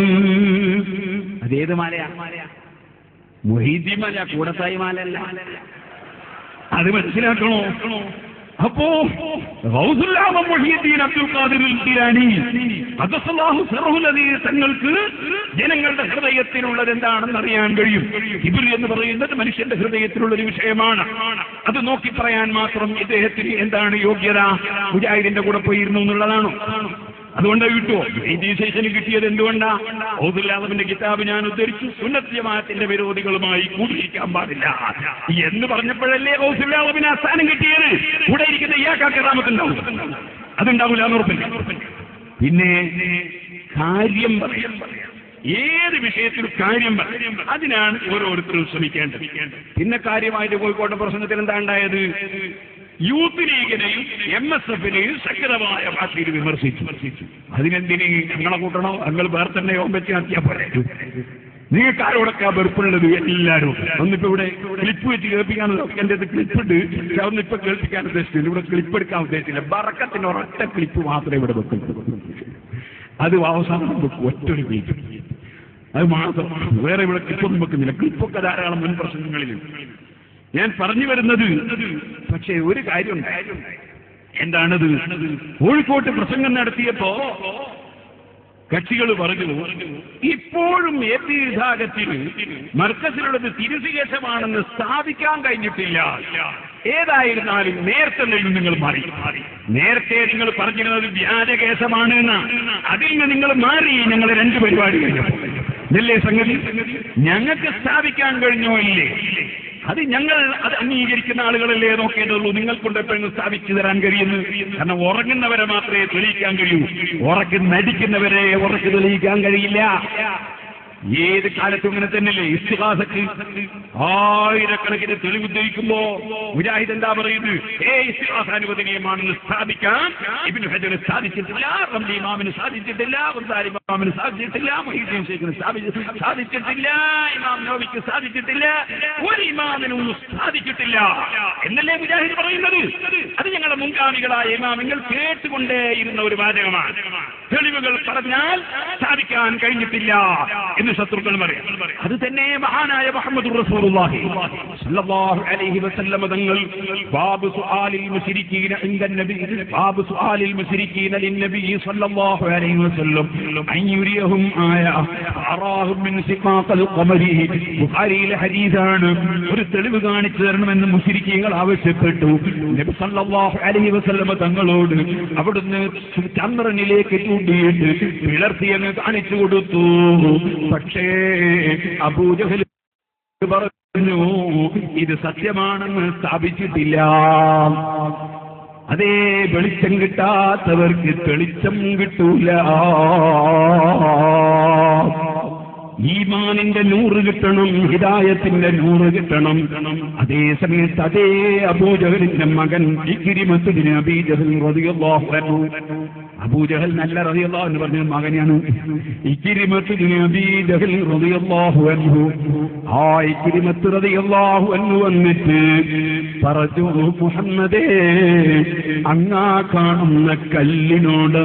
അതേത് മാലയാ? മുഹീദ്ദീൻ മാല, കൂടത്തായി മാലല്ല. അത് മനസ്സിലാക്കണോ? അപ്പോ ഗൗസുൽ ആദം മുഹീദ്ദീൻ അബ്ദുൽ ഖാദിർ ജീലാനി ഖദ്ദസല്ലാഹു സിർറഹുൽ അസീസ് തങ്ങൾക്ക് ജനങ്ങളുടെ ഹൃദയത്തിലുള്ളത് എന്താണെന്ന് അറിയാൻ കഴിയും. കിബ്ർ എന്ന് പറയുന്നത് മനുഷ്യന്റെ ഹൃദയത്തിലുള്ള ഒരു വിഷയമാണ്. അത് നോക്കി പറയാൻ മാത്രം ഇദ്ദേഹത്തിന് എന്താണ് യോഗ്യത? മുജാഹിദിന്റെ കൂടെ പോയിരുന്നു എന്നുള്ളതാണോ? അതുകൊണ്ട് കിട്ടുമോ? ഡിസൈഷന് കിട്ടിയത് എന്തുകൊണ്ടാ? ഗൗസുൽ ആദമിന്റെ കിതാബ് ഞാൻ ഉദ്ധരിച്ചു, സുന്നത്ത് ജമാഅത്തിന്റെ വിരോധികളുമായി കൂടിയിരിക്കാൻ പാടില്ല എന്ന് പറഞ്ഞപ്പോഴല്ലേ ഗൗസുൽ ആദമിന് ആ സ്ഥാനം കിട്ടിയത്. കൂടെ ഇരിക്കുന്ന ഇയാൾക്ക് കറാമത്തുണ്ടാവും, അതുണ്ടാവില്ല എന്ന് ഉറപ്പില്ല. പിന്നെ കാര്യം പറയാം, ഏത് വിഷയത്തിലും കാര്യം പറയാം. അതിനാണ് ഓരോരുത്തരും ശ്രമിക്കേണ്ടത്. പിന്നെ കാര്യമായിട്ട് കോഴിക്കോട്ടെ പ്രസംഗത്തിൽ എന്താ ഉണ്ടായത്? യൂത്ത് ലീഗിനെയും MSFനെയും ശക്തമായ ഭാഷയിൽ വിമർശിച്ചു. അതിനെന്തിന് ഞങ്ങളെ കൂട്ടണോ? ഞങ്ങൾ വേറെ തന്നെ ഓമ്പറ്റി നടത്തിയാൽ പോലെ. നിങ്ങൾക്ക് ആരോടൊക്കെ വെറുപ്പുള്ളത്? എല്ലാവരും ഒന്നിപ്പോ ഇവിടെ ക്ലിപ്പ് വെച്ച് കേൾപ്പിക്കാനല്ലോ. എൻ്റെ അത് ക്ലിപ്പുണ്ട്, പക്ഷെ അതൊന്നും ഇപ്പൊ കേൾപ്പിക്കാൻ ഉദ്ദേശിച്ചില്ല. ഇവിടെ ക്ലിപ്പ് എടുക്കാൻ ഉദ്ദേശിച്ചില്ല. ബറക്കത്തിന് ഒരൊറ്റ ക്ലിപ്പ് മാത്രമേ ഇവിടെ വെക്കുള്ളൂ. അത് അവസാനം വെക്കും, ഒറ്റൊരു ക്ലിപ്പ്. അത് മാത്രം, വേറെ ഇവിടെ ക്ലിപ്പൊന്നും വെക്കുന്നില്ല. ക്ലിപ്പൊക്കെ ധാരാളം മുൻ പ്രസംഗങ്ങളിലും ഞാൻ പറഞ്ഞു വരുന്നത്. പക്ഷേ ഒരു കാര്യം, എന്താണത്? കോഴിക്കോട്ട് പ്രസംഗം നടത്തിയപ്പോ കക്ഷികൾ പറഞ്ഞു, ഇപ്പോഴും ഏത് വിഭാഗത്തിന് മർക്കസിലുള്ളത് തിരുസുകേശമാണെന്ന് സ്ഥാപിക്കാൻ കഴിഞ്ഞിട്ടില്ല. ഏതായിരുന്നാലും നേരത്തെ നിങ്ങൾ മാറി. നേരത്തെ നിങ്ങൾ പറഞ്ഞിരുന്നത് വ്യാജകേശമാണ് എന്ന്, അതിൽ നിന്ന് നിങ്ങൾ മാറി. ഞങ്ങൾ 2 പരിപാടി കഴിഞ്ഞപ്പോൾ ഇതല്ലേ സംഗതി? ഞങ്ങൾക്ക് സ്ഥാപിക്കാൻ കഴിഞ്ഞോ ഇല്ലേ? അത് ഞങ്ങൾ അത് അംഗീകരിക്കുന്ന ആളുകളല്ലേ നോക്കേണ്ടതുള്ളൂ. നിങ്ങൾക്കൊണ്ട് എപ്പോഴും സ്ഥാപിച്ചു തരാൻ കഴിയുന്നു. കാരണം ഉറങ്ങുന്നവരെ മാത്രമേ തെളിയിക്കാൻ കഴിയൂ. നടിക്കുന്നവരെ ഉറക്ക് തെളിയിക്കാൻ കഴിയില്ല. ഏത് കാലത്തും ഇങ്ങനെ തന്നെയല്ലേ? ഇസ്തിഗാസക്ക് ആയിരക്കണക്കിന് തെളിവ് ഉദ്ധരിക്കുമ്പോ മുജാഹിദ് എന്താ പറയുന്നത്? ഇസ്തിഗാസ അനുവദനീയമാണെന്ന് സ്ഥാപിക്കാൻ ഇബ്നു ഹജർ സാധിച്ചിട്ടില്ല, റംലി ഇമാമിന് സാധിച്ചിട്ടില്ല, ഗസാലി ഇമാമിന് സാധിച്ചിട്ടില്ല, മുഹീദ്ദീൻ ശൈഖിന് സാധിച്ചിട്ടില്ല, ഇമാം നവവിക്ക് സാധിച്ചിട്ടില്ല, ഒരു ഇമാമിനും സാധിച്ചിട്ടില്ല എന്നല്ലേ മുജാഹിദ് പറയുന്നത്? അത് ഞങ്ങളുടെ മുൻഗാമികളായ ഇമാമിങ്ങൾ കേട്ടുകൊണ്ടേയിരുന്ന ഒരു വാചകമാണ്. തെളിവുകൾ പറഞ്ഞാൽ സ്ഥാപിക്കാൻ കഴിഞ്ഞിട്ടില്ല എന്ന് ശത്രുക്കൾ പറയാം. അത് തന്നെ മഹാനായ മുഹമ്മദുർ റസൂലുള്ളാഹി സ്വല്ലല്ലാഹു അലൈഹി വസല്ലം തങ്ങൾ ബാബു സുആലിൽ മുശ്രിക്കീന ഇൻദ നബി, ബാബു സുആലിൽ മുശ്രിക്കീന ലിന്നബി സ്വല്ലല്ലാഹു അലൈഹി വസല്ലം അൻ യുരിയഹും ആയ അറാഹും മിൻ സിഖാഖൽ ഖമരി. ബുഖാരിയിലെ ഹദീസാണ്. ഒരു തെളിവ് കാണിച്ചു തരണമെന്ന് മുശ്രിക്കീങ്ങൾ ആവശ്യപ്പെട്ടു. നബി സ്വല്ലല്ലാഹു അലൈഹി വസല്ലം തങ്ങളോട് അവിടുന്ന് ചന്ദ്രനിലേക്ക് ചൂണ്ടിയിട്ട് പിളർത്തിയങ്ങ് കാണിച്ചു കൊടുത്തു. പക്ഷേ അബൂജഹൽ പറഞ്ഞു ഇത് സത്യമാണെന്ന് സ്ഥാപിച്ചിട്ടില്ല. അതേ, വെളിച്ചം കിട്ടാത്തവർക്ക് തെളിച്ചം കിട്ടൂല. ഈമാനിന്റെ 100 കിട്ടണം, ഹിദായത്തിന്റെ 100 കിട്ടണം. അതേ സമയത്ത് അതേ അബൂജഹലിന്റെ മകൻ ഇക്രിമത്ത് ബിൻ അബീ ജഹൽ റളിയല്ലാഹു അൻഹു, അബൂജഹൽ നല്ല റളിയല്ലാഹു എന്ന് പറഞ്ഞ മകനാണ് ഇക്രിമത്ത് ബിൻ അബീ ജഹൽ റളിയല്ലാഹു അൻഹു. ആ ഇക്രിമത്ത് റളിയല്ലാഹു അൻഹു വന്നിട്ട് പറഞ്ഞു, മുഹമ്മദേ, അങ്ങാ കാണുന്ന കല്ലിനോട്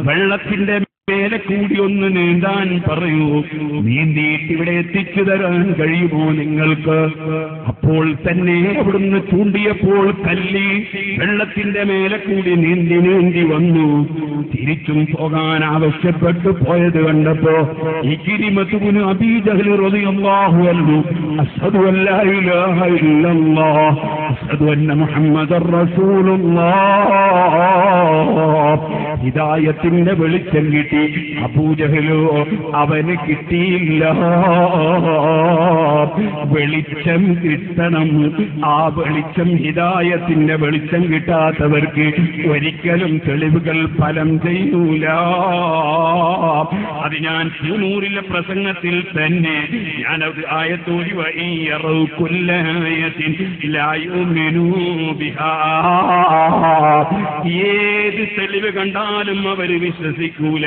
വെള്ളത്തിന്റെ മേലെ കൂടി ഒന്ന് നീന്താൻ പറയൂ. നീന്തിയിട്ട് ഇവിടെ എത്തിച്ചു തരാൻ കഴിയുമോ നിങ്ങൾക്ക്? അപ്പോൾ തന്നെ അവിടുന്ന് ചൂണ്ടിയപ്പോൾ കല്ലി വെള്ളത്തിന്റെ മേലെ കൂടി നീന്തി നീന്തി വന്നു. തിരിച്ചും പോകാൻ ആവശ്യപ്പെട്ടു പോയത് കണ്ടപ്പോ ഇക്രിമത്ത് ബിൻ അബീ ജഹൽ റളിയല്ലാഹു അൻഹു അശ്ഹദു അല്ലാ ഇലാഹ ഇല്ലല്ലാഹ് അശ്ഹദു അന്ന മുഹമ്മദർ റസൂലുള്ളാഹ് ഹിദായത്തിന്റെ വെളിച്ചം കിട്ടി. അബൂജഹലോ അവന് കിട്ടിയില്ല. വെളിച്ചം കിട്ടണം. ആ വെളിച്ചം ഹിദായത്തിന്റെ വെളിച്ചം കിട്ടാത്തവർക്ക് ഒരിക്കലും തെളിവുകൾ ഫലം ചെയ്യൂല. അത് ഞാൻ പൂനൂറിലെ പ്രസംഗത്തിൽ തന്നെ ഞാനത് ആയത്തോടി ഏത് തെളിവ് കണ്ടാലും അവർ വിശ്വസിക്കൂല.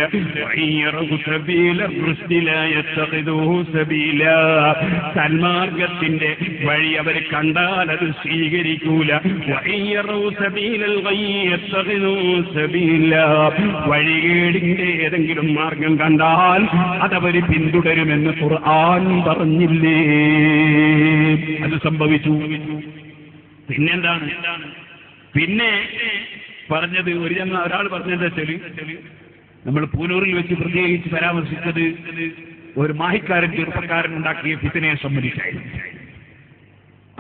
സന്മാർഗത്തിന്റെ വഴി അവർ കണ്ടാൽ അത് സ്വീകരിക്കൂല. വഴികേടിന്റെ ഏതെങ്കിലും മാർഗം കണ്ടാൽ അതവര് പിന്തുടരുമെന്ന് ഖുർആൻ പറഞ്ഞില്ലേ? അത് സംഭവിച്ചു. പിന്നെന്താണ്? പിന്നെ പറഞ്ഞത് ഒരാൾ പറഞ്ഞെന്താ വെച്ചാല്, നമ്മൾ പൂനൂറിൽ വെച്ച് പ്രത്യേകിച്ച് പരാമർശിച്ചത് ഒരു മാഹിക്കാരൻ ചെറുപ്പക്കാരൻ ഉണ്ടാക്കിയ ഫിത്നയെ സംബന്ധിച്ചായിരുന്നു.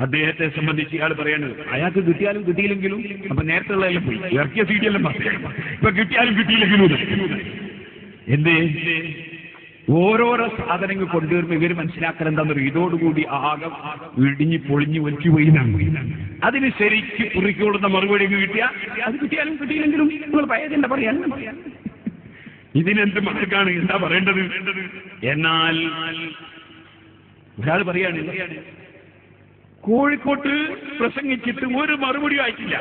അദ്ദേഹത്തെ സംബന്ധിച്ച് ഇയാൾ പറയണത് അയാൾക്ക് കിട്ടിയാലും കിട്ടിയില്ലെങ്കിലും, അപ്പൊ നേരത്തെ ഉള്ളതെല്ലാം പോയി, ഇറക്കിയ സീഡിയെല്ലാം ഇപ്പൊ കിട്ടിയാലും കിട്ടിയില്ലെങ്കിലും എന്തേ ഓരോരോ സാധനങ്ങൾ കൊണ്ടുവരുമ്പോൾ ഇവർ മനസ്സിലാക്കാൻ എന്താണെന്നൊരു ഇതോടുകൂടി ആകെ ഇടിഞ്ഞ് പൊളിഞ്ഞ് ഒലിച്ചു പോയി. അതിന് ശരിക്ക് കുറിക്കൊള്ളുന്ന മറുപടി കിട്ടിയാൽ അത് കിട്ടിയാലും കിട്ടിയില്ലെങ്കിലും നിങ്ങൾ പയതിന്റെ പറയാൻ ഇതിനെന്ത് മാർക്കാണ്, എന്താ പറയേണ്ടത്? എന്നാൽ ഒരാൾ പറയാണ്, കോഴിക്കോട്ട് പ്രസംഗിച്ചിട്ട് ഒരു മറുപടി ആയിട്ടില്ല,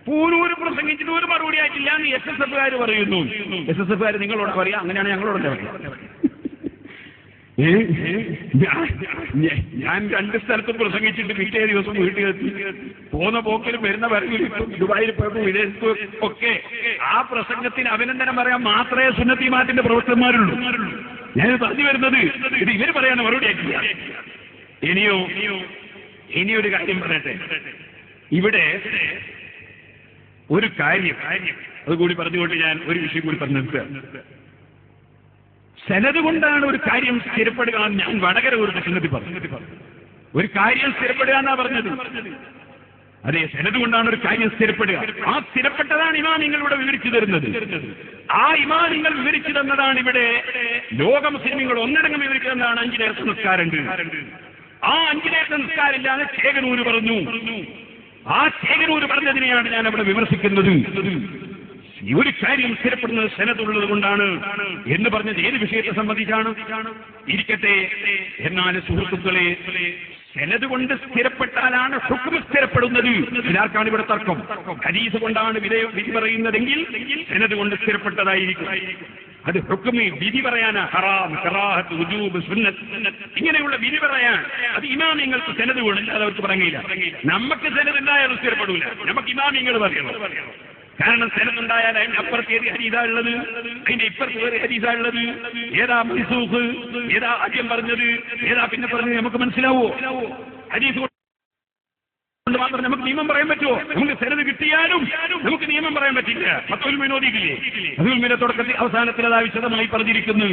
പൂനൂര് പ്രസംഗിച്ചിട്ട് ഒരു മറുപടി ആയിട്ടില്ല എന്ന് SSFകാർ പറയുന്നു. SSFകാർ നിങ്ങളോട് പറയാം, അങ്ങനെയാണ് ഞങ്ങളോട് പറയാം. ഞാൻ 2 സ്ഥലത്തും പ്രസംഗിച്ചിട്ട് പിറ്റേ ദിവസം വീട്ടിലെത്തി. പോന്ന പോക്കിലും വരുന്ന വരവിലും ദുബായിൽ പോയപ്പോൾ വിദേശത്തും ഒക്കെ ആ പ്രസംഗത്തിന് അഭിനന്ദനം പറയാൻ മാത്രമേ സുന്നത്തി ജമാഅത്തിന്റെ പ്രവർത്തകന്മാരുള്ളൂ. ഞാൻ പറഞ്ഞു വരുന്നത് ഇത് ഇവർ പറയാൻ മറുപടി ആയിട്ടില്ല. ഇനിയൊരു കാര്യം പറയട്ടെ. ഇവിടെ ഒരു കാര്യം അതുകൂടി പറഞ്ഞുകൊണ്ട് ഞാൻ ഒരു വിഷയം കൂടി പറഞ്ഞു നിർത്തുക. സനദ് കൊണ്ടാണ് ഒരു കാര്യം സ്ഥിരപ്പെടുക എന്ന് ഞാൻ വടകര ഒരു പ്രസംഗത്തിൽ പറഞ്ഞു. ഒരു കാര്യം സ്ഥിരപ്പെടുക എന്നാ പറഞ്ഞത്. അതെ, സനദ് കൊണ്ടാണ് ഒരു കാര്യം സ്ഥിരപ്പെടുക. ആ സ്ഥിരപ്പെട്ടതാണ് ഇമാമിങ്ങൾ ഇവിടെ വിവരിച്ചു തരുന്നത്. ആ ഇമാമിങ്ങൾ വിവരിച്ചു തന്നതാണ് ഇവിടെ ലോക മുസ്ലിമീങ്ങൾ ഒന്നടങ്കം വിവരിച്ചു തന്നതാണ് 5 നേരത്തെ നിസ്കാരമുണ്ട്. ആ 5 നേരത്തെ നിസ്കാരമില്ലാതെ ചേകനൂര് പറഞ്ഞു. ആ ചേകനൂര് പറഞ്ഞതിനെയാണ് ഞാൻ അവിടെ വിമർശിക്കുന്നത്. ഒരു കാര്യം സ്ഥിരപ്പെടുന്നത് സനദുള്ളത് കൊണ്ടാണ് എന്ന് പറഞ്ഞത് ഏത് വിഷയത്തെ സംബന്ധിച്ചാണ് ഇരിക്കട്ടെ. എന്നാൽ സുഹൃത്തുക്കളെ, സനദ് കൊണ്ട് സ്ഥിരപ്പെട്ടാലാണ് ഹുക്ം സ്ഥിരപ്പെടുന്നത്. ഇതാർക്കാണ് ഇവിടെ തർക്കം? ഹദീസ് കൊണ്ടാണ് വിധി പറയുന്നതെങ്കിൽ സനദ് കൊണ്ട് സ്ഥിരപ്പെട്ടതായിരിക്കും. അത് ഹുക്മി വിധി പറയാനാ, ഹറാം, കറാഹത്ത്, വുജൂബ്, സുന്നത്ത് ഇങ്ങനെയുള്ള വിധി പറയാൻ അത് ഇമാമിങ്ങൾക്ക് സനദ് വേണം, അത് അവർക്ക് പറയില്ല. നമുക്ക് സനദ് ഉണ്ടായാലും സ്ഥിരപ്പെടൂല, നമുക്ക് ഇമാമിങ്ങൾ പറയണം. കാരണം സനദ് ഉണ്ടായാൽ അതിന്റെ അപ്പുറത്ത് ഏത് ഹദീസാ ഉള്ളത്, അതിന്റെ ഇപ്പുറത്ത് വേറെ ഹദീസാ ഉള്ളത്, ഏതാ മൻസൂഖ്, ഏതാ ആദ്യം പറഞ്ഞത്, ഏതാ പിന്നെ പറഞ്ഞത് നമുക്ക് മനസ്സിലാവോ? ഹദീസ് കൊണ്ട് മാത്രം നമുക്ക് നിയമം പറയാൻ പറ്റുമോ? നമുക്ക് സനദ് കിട്ടിയാലും നമുക്ക് നിയമം പറയാൻ പറ്റില്ല. ഫത്വൽ വിനോദിക്കില്ലേ, ഫത്വൽ വിനോദ തുടക്കത്തിൽ അവസാനത്തിൽ അതാ വിശദമായി പറഞ്ഞിരിക്കുന്നു.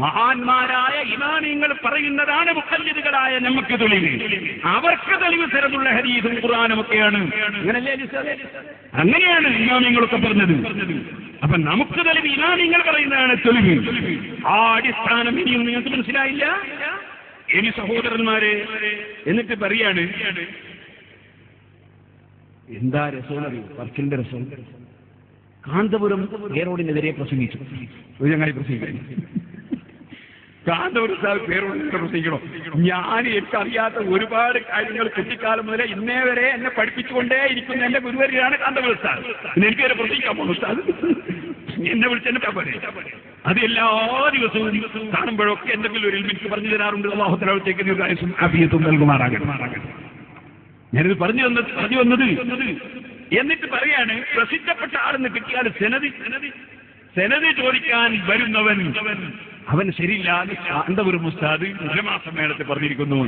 മഹാന്മാരായ ഇമാമിങ്ങൾ പറയുന്നതാണ് മുഖല്ലിദുകളായ നമുക്ക് തെളിവ്. അവർക്ക് തെളിവ് സനദുള്ള ഹദീസും ഖുർആനും ഒക്കെയാണ്. അങ്ങനെയാണ് ഇമാമിങ്ങളൊക്കെ പറഞ്ഞത്. അപ്പൊ നമുക്ക് തെളിവ് ഇമാമിങ്ങൾ പറയുന്നതാണ് തെളിവ്. ആ അടിസ്ഥാനം ഇനിയും നിങ്ങൾക്ക് മനസ്സിലായില്ല. ഇനി സഹോദരന്മാരെ, എന്നിട്ട് പറയാണ് എന്താ രസോളറിയോ, വർക്കിന്റെ രസം. കാന്തപുരം പേരോടിനെതിരെ പ്രസംഗിച്ചു. ഒരു ചങ്ങായി പ്രസംഗിക്കുന്നു. കാന്തപുരം സാർ പേരോടിനെതിരെ പ്രസംഗിക്കണോ? ഞാൻ എനിക്കറിയാത്ത ഒരുപാട് കാര്യങ്ങൾ കുട്ടിക്കാലം മുതലേ ഇന്നേ വരെ എന്നെ പഠിപ്പിച്ചുകൊണ്ടേ ഇരിക്കുന്ന എന്റെ ഗുരുവരിയാണ് കാന്തപുരം സാർ. എനിക്കവരെ പ്രസംഗിക്കാൻ പോകുന്നു. സാർ എന്നെ വിളിച്ചെന്നെ പോലെ അത് എല്ലാ ദിവസവും കാണുമ്പോഴൊക്കെ എന്തെങ്കിലും ഒരു എനിക്ക് പറഞ്ഞു തരാറുണ്ട്. അല്ലാഹുത്തേക്ക് ദീർഘായുസ്സും ആഫിയത്തും നൽകുമാറാകട്ടെ. ഞാനിത് പറഞ്ഞു വന്നത് എന്നിട്ട് പറയാണ്, പ്രസിദ്ധപ്പെട്ട ആളെന്ന് കിട്ടിയാൽ സനദ് ചോദിക്കാൻ വരുന്നവൻ അവൻ ശരിയില്ല. കാന്തപുരം ഉസ്താദ് ഉലമാ സമ്മേളനത്തിൽ പറഞ്ഞിരിക്കുന്നു.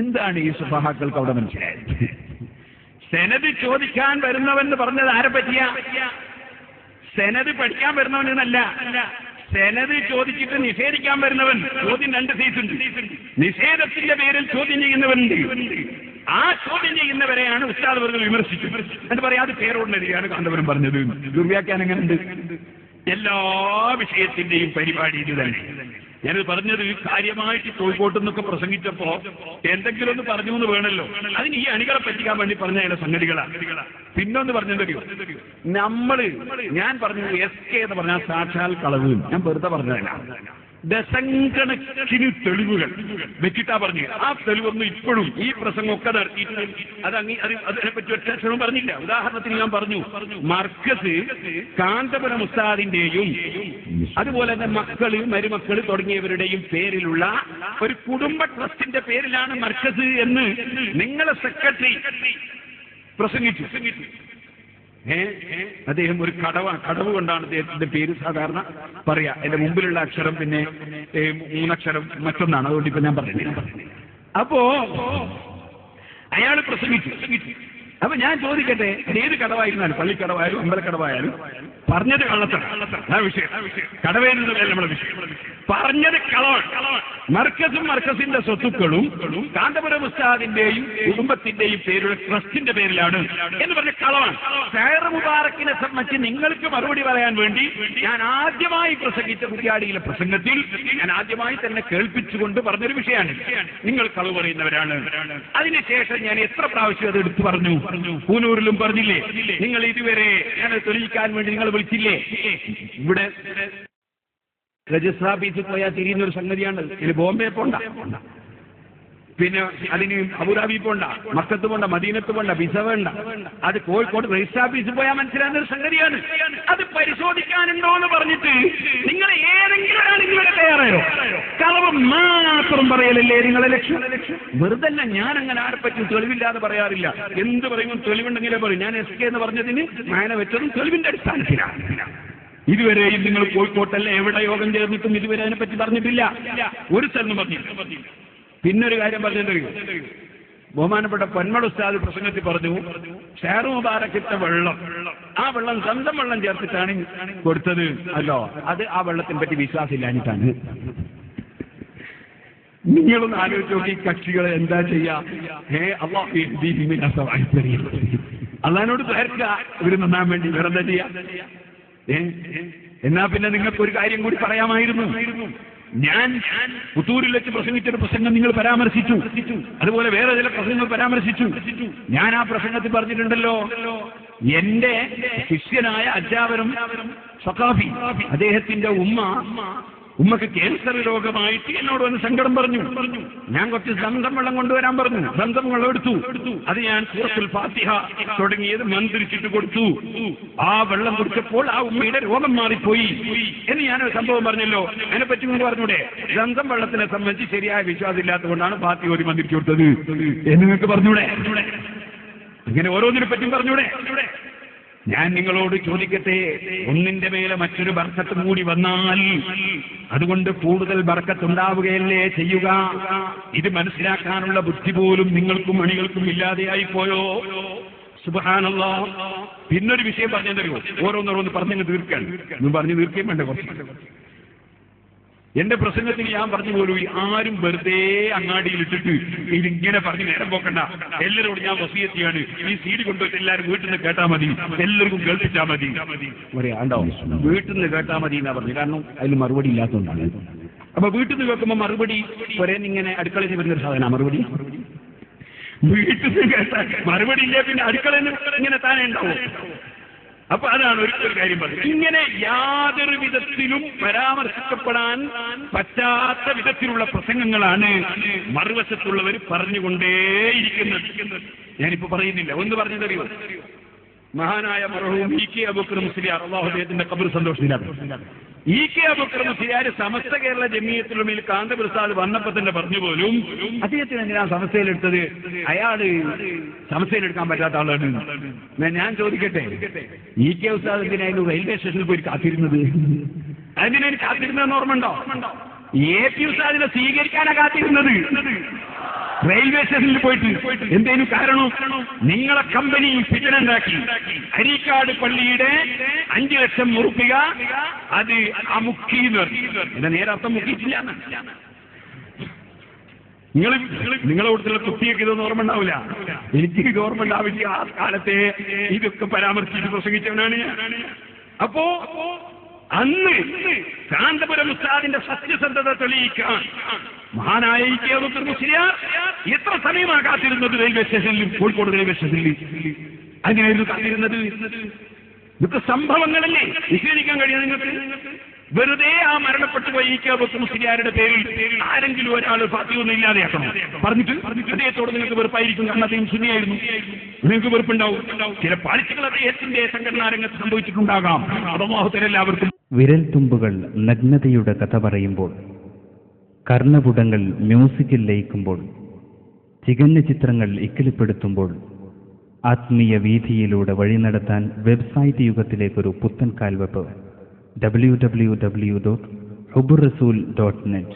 എന്താണ് ഈ സുഫഹാക്കൾക്ക് അവിടെ മനസ്സിലായത്? സനദ് ചോദിക്കാൻ വരുന്നവൻ പറഞ്ഞത് ആരെ പറ്റിയ? സനദ് പഠിക്കാൻ വരുന്നവൻ എന്നല്ല, സനദ് ചോദിച്ചിട്ട് നിഷേധിക്കാൻ വരുന്നവൻ. ചോദ്യം 2 സൈസുണ്ട്. നിഷേധത്തിന്റെ പേരിൽ ചോദ്യം ചെയ്യുന്നവനുണ്ട്. ആ ചോദ്യം ചെയ്യുന്നവരെയാണ് ഉസ്താദ് വർഗ്ഗം വിമർശിച്ചു. എന്നിട്ട് പറയാം അത് പേരോടിനെതിരെയാണ് കാന്തപുരം പറഞ്ഞത്. ദുർവ്യാഖ്യാനം എങ്ങനെയുണ്ട്? എല്ലാ വിഷയത്തിന്റെയും പരിപാടി ഇത് തന്നെ. ഞാനത് പറഞ്ഞത് കാര്യമായിട്ട് കോഴിക്കോട്ട് നിന്നൊക്കെ പ്രസംഗിച്ചപ്പോ എന്തെങ്കിലും ഒന്ന് പറഞ്ഞു എന്ന് വേണമല്ലോ. അതിന് ഈ അണികളെ പറ്റിക്കാൻ വേണ്ടി പറഞ്ഞ ചില സംഗതികളാണ്. പിന്നൊന്ന് പറഞ്ഞെന്തറിയോ, ഞാൻ പറഞ്ഞു SK എന്ന് പറഞ്ഞാൽ സാക്ഷാൽ കളവ്. ഞാൻ വെറുതെ പറഞ്ഞതല്ല, ദശക്കണക്കിന് തെളിവുകൾ വെച്ചിട്ടാ പറഞ്ഞു. ആ തെളിവൊന്നും ഇപ്പോഴും ഈ പ്രസംഗമൊക്കെ നടത്തിയിട്ട് അതിനെപ്പറ്റി ഒറ്റ അക്ഷരവും പറഞ്ഞില്ല. ഉദാഹരണത്തിന് ഞാൻ പറഞ്ഞു, മർക്കസ് കാന്തപുരം ഉസ്താദിന്റെയും അതുപോലെ തന്നെ മക്കള് മരുമക്കള് തുടങ്ങിയവരുടെയും പേരിലുള്ള ഒരു കുടുംബ ട്രസ്റ്റിന്റെ പേരിലാണ് മർക്കസ് എന്ന് നിങ്ങളെ സെക്രട്ടറി പ്രസംഗിച്ചു. അദ്ദേഹം ഒരു കടവ് കൊണ്ടാണ് അദ്ദേഹത്തിന്റെ പേര് സാധാരണ പറയാ. എന്റെ മുമ്പിലുള്ള അക്ഷരം പിന്നെ 3 അക്ഷരം മറ്റൊന്നാണ്, അതുകൊണ്ട് ഇപ്പൊ ഞാൻ പറയുന്നില്ല. അപ്പോ അയാൾ പ്രസംഗിച്ചു. അപ്പൊ ഞാൻ ചോദിക്കട്ടെ, ഏത് കടവായിരുന്നാലും, പള്ളിക്കടവായാലും അമ്പലക്കടവായാലും പറഞ്ഞത് കള്ളത്തരം, ആ വിഷയം. കടവേരുന്നതല്ല നമ്മുടെ വിഷയം, പറഞ്ഞത് കളവാണ്. മർക്കസിന്റെ സ്വത്തുക്കളും കാന്തപുരം ഉസ്താദിന്റെയും കുടുംബത്തിന്റെയും പേരുള്ള ട്രസ്റ്റിന്റെ പേരിലാണ് എന്ന് പറഞ്ഞ കളവാണ്. ഖൈർ മുബാറക്കിനെ സംബന്ധിച്ച് നിങ്ങൾക്ക് മറുപടി പറയാൻ വേണ്ടി ഞാൻ ആദ്യമായി പ്രസംഗിച്ച കുറ്റ്യാടിയിലെ പ്രസംഗത്തിൽ ഞാൻ ആദ്യമായി തന്നെ കേൾപ്പിച്ചുകൊണ്ട് പറഞ്ഞൊരു വിഷയമാണ്, നിങ്ങൾ കളവ് പറയുന്നവരാണ്. അതിനുശേഷം ഞാൻ എത്ര പ്രാവശ്യം അത് എടുത്തു പറഞ്ഞു. പൂനൂരിലും പറഞ്ഞില്ലേ, നിങ്ങൾ ഇതുവരെ ഞാൻ തെളിയിക്കാൻ വേണ്ടി നിങ്ങൾ വിളിച്ചില്ലേ. ഇവിടെ രജിസ്റ്റർ ഓഫീസിൽ പോയാൽ തിരിയുന്ന ഒരു സംഗതിയാണ്. ഇതിന് ബോംബെ പോണ്ട, പിന്നെ അതിന് അബുദാബി പോണ്ട, മക്കത്ത് പോണ്ട, മദീനത്ത് പോണ്ട, വിസ വേണ്ട. അത് കോഴിക്കോട് രജിസ്റ്റർ ഓഫീസിൽ പോയാൽ മനസ്സിലാകുന്ന ഒരു സംഗതിയാണ്. അത് പരിശോധിക്കാനുണ്ടോ എന്ന് പറഞ്ഞിട്ട് നിങ്ങൾ ഏതെങ്കിലും ഒരാൾ നിങ്ങളുടെ തയ്യാറായോ? കളവ് മാത്രം പറയലല്ലേ നിങ്ങളെ ലക്ഷ്യം? വെറുതല്ല, ഞാൻ അങ്ങനെ ആരെപ്പറ്റും തെളിവില്ലാതെ പറയാറില്ല. എന്ത് പറയുമ്പോൾ തെളിവുണ്ടെങ്കിലേ പറയും. ഞാൻ SK എന്ന് പറഞ്ഞതിന് മാന വെച്ചതും തെളിവിന്റെ അടിസ്ഥാനത്തിലാണ്. ഇതുവരെയും നിങ്ങൾ കോഴിക്കോട്ടല്ല എവിടെ യോഗം ചേർന്നിട്ടും ഇതുവരെ അതിനെപ്പറ്റി പറഞ്ഞിട്ടില്ല, ഒരു സ്ഥലം പറഞ്ഞില്ല. പിന്നൊരു കാര്യം പറഞ്ഞിട്ടറിയോ, ബഹുമാനപ്പെട്ട പൊന്മള ഉസ്താദ് പ്രസംഗത്തിൽ പറഞ്ഞു, ഖൈർ മുബാറക്കിട്ട വെള്ളം, ആ വെള്ളം സ്വന്തം വെള്ളം ചേർത്തിട്ടാണ് കൊടുത്തത്. അല്ലോ, അത് ആ വെള്ളത്തിനെ പറ്റി വിശ്വാസമില്ലാഞ്ഞിട്ടാണ്. നിങ്ങളൊന്ന് ആലോചിച്ച് നോക്കി, കക്ഷികളെ എന്താ ചെയ്യാ? അള്ളാഹിനോട് തേർക്കുക, ഇവര് നന്നാൻ വേണ്ടി വേറെന്താ ചെയ്യാ? എന്നാ പിന്നെ നിങ്ങൾക്ക് ഒരു കാര്യം കൂടി പറയാമായിരുന്നു. ഞാൻ പുത്തൂരിൽ വെച്ച് പ്രസംഗിച്ചൊരു പ്രസംഗം നിങ്ങൾ പരാമർശിച്ചു, അതുപോലെ വേറെ ചില പ്രസംഗങ്ങൾ പരാമർശിച്ചു. ഞാൻ ആ പ്രസംഗത്തിൽ പറഞ്ഞിട്ടുണ്ടല്ലോ, എന്റെ ശിഷ്യനായ അധ്യാപനം സഖാഫി, അദ്ദേഹത്തിന്റെ ഉമ്മക്ക് ക്യാൻസർ രോഗമായിട്ട് എന്നോട് വന്ന് സങ്കടം പറഞ്ഞു. ഞാൻ കുറച്ച് സംസം വെള്ളം കൊണ്ടുവരാൻ പറഞ്ഞു. സംസം വെള്ളം എടുത്തു. അത് ഞാൻ സൂറത്തുൽ ഫാത്തിഹ തുടങ്ങിയത് മന്ത്രിച്ചിട്ട് കൊടുത്തു. ആ വെള്ളം കുടിച്ചപ്പോൾ ആ ഉമ്മയുടെ രോഗം മാറിപ്പോയി എന്ന് ഞാൻ സംഭവം പറഞ്ഞല്ലോ. അതിനെപ്പറ്റി നിങ്ങൾ പറഞ്ഞൂടെ? സംസം വെള്ളത്തിനെ സംബന്ധിച്ച് ശരിയായ വിശ്വാസം ഇല്ലാത്തതുകൊണ്ടാണ് ഫാത്തിഹ ഓതി മന്ത്രിച്ചു കൊടുത്തത് എന്ന് നിങ്ങൾക്ക് പറഞ്ഞൂടെ? അങ്ങനെ ഓരോന്നിനെ പറ്റിയും പറഞ്ഞൂടെ? ഞാൻ നിങ്ങളോട് ചോദിക്കട്ടെ, ഒന്നിന്റെ മേലെ മറ്റൊരു ബർക്കത്തും കൂടി വന്നാൽ അതുകൊണ്ട് കൂടുതൽ ബർക്കത്തുണ്ടാവുകയല്ലേ ചെയ്യുക? ഇത് മനസ്സിലാക്കാനുള്ള ബുദ്ധി പോലും നിങ്ങൾക്കും അണികൾക്കും ഇല്ലാതെയായി പോയോ? സുബ്ഹാനല്ലാഹ്. പിന്നൊരു വിഷയം പറഞ്ഞെന്തറിയോ, ഓരോന്നോരോന്ന് പറഞ്ഞങ്ങ് തീർക്കാൻ പറഞ്ഞു തീർക്കുകയും വേണ്ട. കുറച്ച് എന്റെ പ്രസംഗത്തിൽ ഞാൻ പറഞ്ഞു പോലും, ആരും വെറുതെ അങ്ങാടിയിലിട്ടിട്ട് ഇതിങ്ങനെ പറഞ്ഞ് നേരം പോക്കണ്ട. എല്ലാവരോടും ഞാൻ വസിയത്ത് ചെയ്യാണ്, ഈ CD കൊണ്ടുപോയിട്ട് എല്ലാവരും വീട്ടിൽ നിന്ന് കേട്ടാൽ മതി, എല്ലാവർക്കും കേൾപ്പിച്ചാൽ മതി. പറയാണ്ടോ, വീട്ടിൽ നിന്ന് കേട്ടാൽ മതി എന്നാ പറഞ്ഞു. കാരണം അതിന് മറുപടി ഇല്ലാത്തതുകൊണ്ടാണ്. അപ്പൊ വീട്ടിൽ നിന്ന് കേൾക്കുമ്പോൾ മറുപടി ഒരേന്നിങ്ങനെ അടുക്കളയിൽ വരുന്നൊരു സാധന മറുപടി. വീട്ടിൽ നിന്ന് കേട്ടാൽ മറുപടി ഇല്ല, പിന്നെ അടുക്കളയിൽ നിന്ന് ഇങ്ങനെ താനേ ഉണ്ടാവും. അപ്പൊ അതാണ് ഒരു കാര്യം പറഞ്ഞത്. ഇങ്ങനെ യാതൊരു വിധത്തിലും പരാമർശിക്കപ്പെടാൻ പറ്റാത്ത വിധത്തിലുള്ള പ്രസംഗങ്ങളാണ് മറുവശത്തുള്ളവർ പറഞ്ഞുകൊണ്ടേയിരിക്കുന്നത്. ഞാനിപ്പോ പറയുന്നില്ല. ഒന്ന് പറഞ്ഞതറിയോ, മഹാനായ മർഹൂം EK അബൂബക്കർ മുസ്ലിയാർ, അല്ലാഹു അദ്ദേഹത്തിന്റെ ഖബർ സന്തോഷത്തിലാണ്. EK അബൂബക്കർ മുസ്ലിയാർ സമസ്ത കേരള ജമിയത്തുൽ ഉലമയിൽ കാന്തപുരം ഉസ്താദ് വന്നപ്പോ തന്നെ പറഞ്ഞു പോലും, അദ്ദേഹത്തിന് എന്തിനാ സമസ്തയിലെടുത്തത്? അയാള് സമസ്തയിലെടുക്കാൻ പറ്റാത്ത ആളാണ്. ഞാൻ ചോദിക്കട്ടെ, EK ഉസ്താദ് എന്തിനായിരുന്നു റെയിൽവേ സ്റ്റേഷനിൽ പോയി കാത്തിരുന്നത്? അതിനാണ് കാത്തിരുന്നതെന്ന് ഓർമ്മ ഉണ്ടോ? AP ഉസ്താദിനെ സ്വീകരിക്കാനാ കാത്തിരുന്നത്. റെയിൽവേ സ്റ്റേഷനിൽ പോയിട്ട് എന്തേലും കാരണം? നിങ്ങളെ കമ്പനി ഫിറ്റനുണ്ടാക്കി അരീക്കാട് പള്ളിയുടെ 5 ലക്ഷം ഉറുപ്പിക അത് അമുക്കി എന്ന് പറഞ്ഞു. എന്റെ നേരർത്ഥം മുക്കിയിട്ടില്ല. നിങ്ങളെ കൂടുതലുള്ള കുട്ടിയൊക്കെ ഇതൊന്നും ഓർമ്മ ഉണ്ടാവില്ല. എനിക്ക് ഇത് ഓർമ്മ ഉണ്ടാവില്ല. ആ കാലത്തെ ഇതൊക്കെ പരാമർശിച്ച് പ്രസംഗിച്ചവനാണ് ഞാൻ. അപ്പോ അന്ന് കാന്തപുരം ഉസ്താദിന്റെ സത്യസന്ധത തെളിയിക്കാൻ മഹാനായ കെ അബൂബക്കർ മുസ്ലിയാർ എത്ര സമയമാണ് കാത്തിരുന്നത് റെയിൽവേ സ്റ്റേഷനിൽ, കോഴിക്കോട് റെയിൽവേ സ്റ്റേഷനിൽ? അങ്ങനെയായിരുന്നു കാത്തിരുന്നത്. ഇതൊക്കെ സംഭവങ്ങളല്ലേ, വിശദീകരിക്കാൻ കഴിയാം നിങ്ങൾക്ക്? വെറുതെ ആ മരണപ്പെട്ടു പോയി കെ അബൂബക്കർ മുസ്ലിയാരുടെ പേരിൽ ആരെങ്കിലും ഒരാൾ ഫാത്തിയൊന്നും ഇല്ലാതെയാക്കണം പറഞ്ഞിട്ട് അദ്ദേഹത്തോട് നിങ്ങൾക്ക് വെറുപ്പായിരിക്കും. കാരണം അദ്ദേഹം സുന്നിയായിരുന്നു, നിങ്ങൾക്ക് വെറുപ്പുണ്ടാവും. ചില പാളിച്ചകൾ അദ്ദേഹത്തിന്റെ സംഘടനാ രംഗത്ത് സംഭവിച്ചിട്ടുണ്ടാകാം. എല്ലാവർക്കും വിരൽ തുമ്പുകൾ നഗ്നതയുടെ കഥ പറയുമ്പോൾ, കർണപുടങ്ങൾ മ്യൂസിക്കിൽ ലയിക്കുമ്പോൾ, ചികഞ്ഞ ചിത്രങ്ങൾ ഇക്കിളിപ്പെടുത്തുമ്പോൾ, ആത്മീയ വീഥിയിലൂടെ വഴി നടത്താൻ വെബ്സൈറ്റ് യുഗത്തിലേക്കൊരു പുത്തൻ കാൽവെപ്പ്. www.hubburrasool.net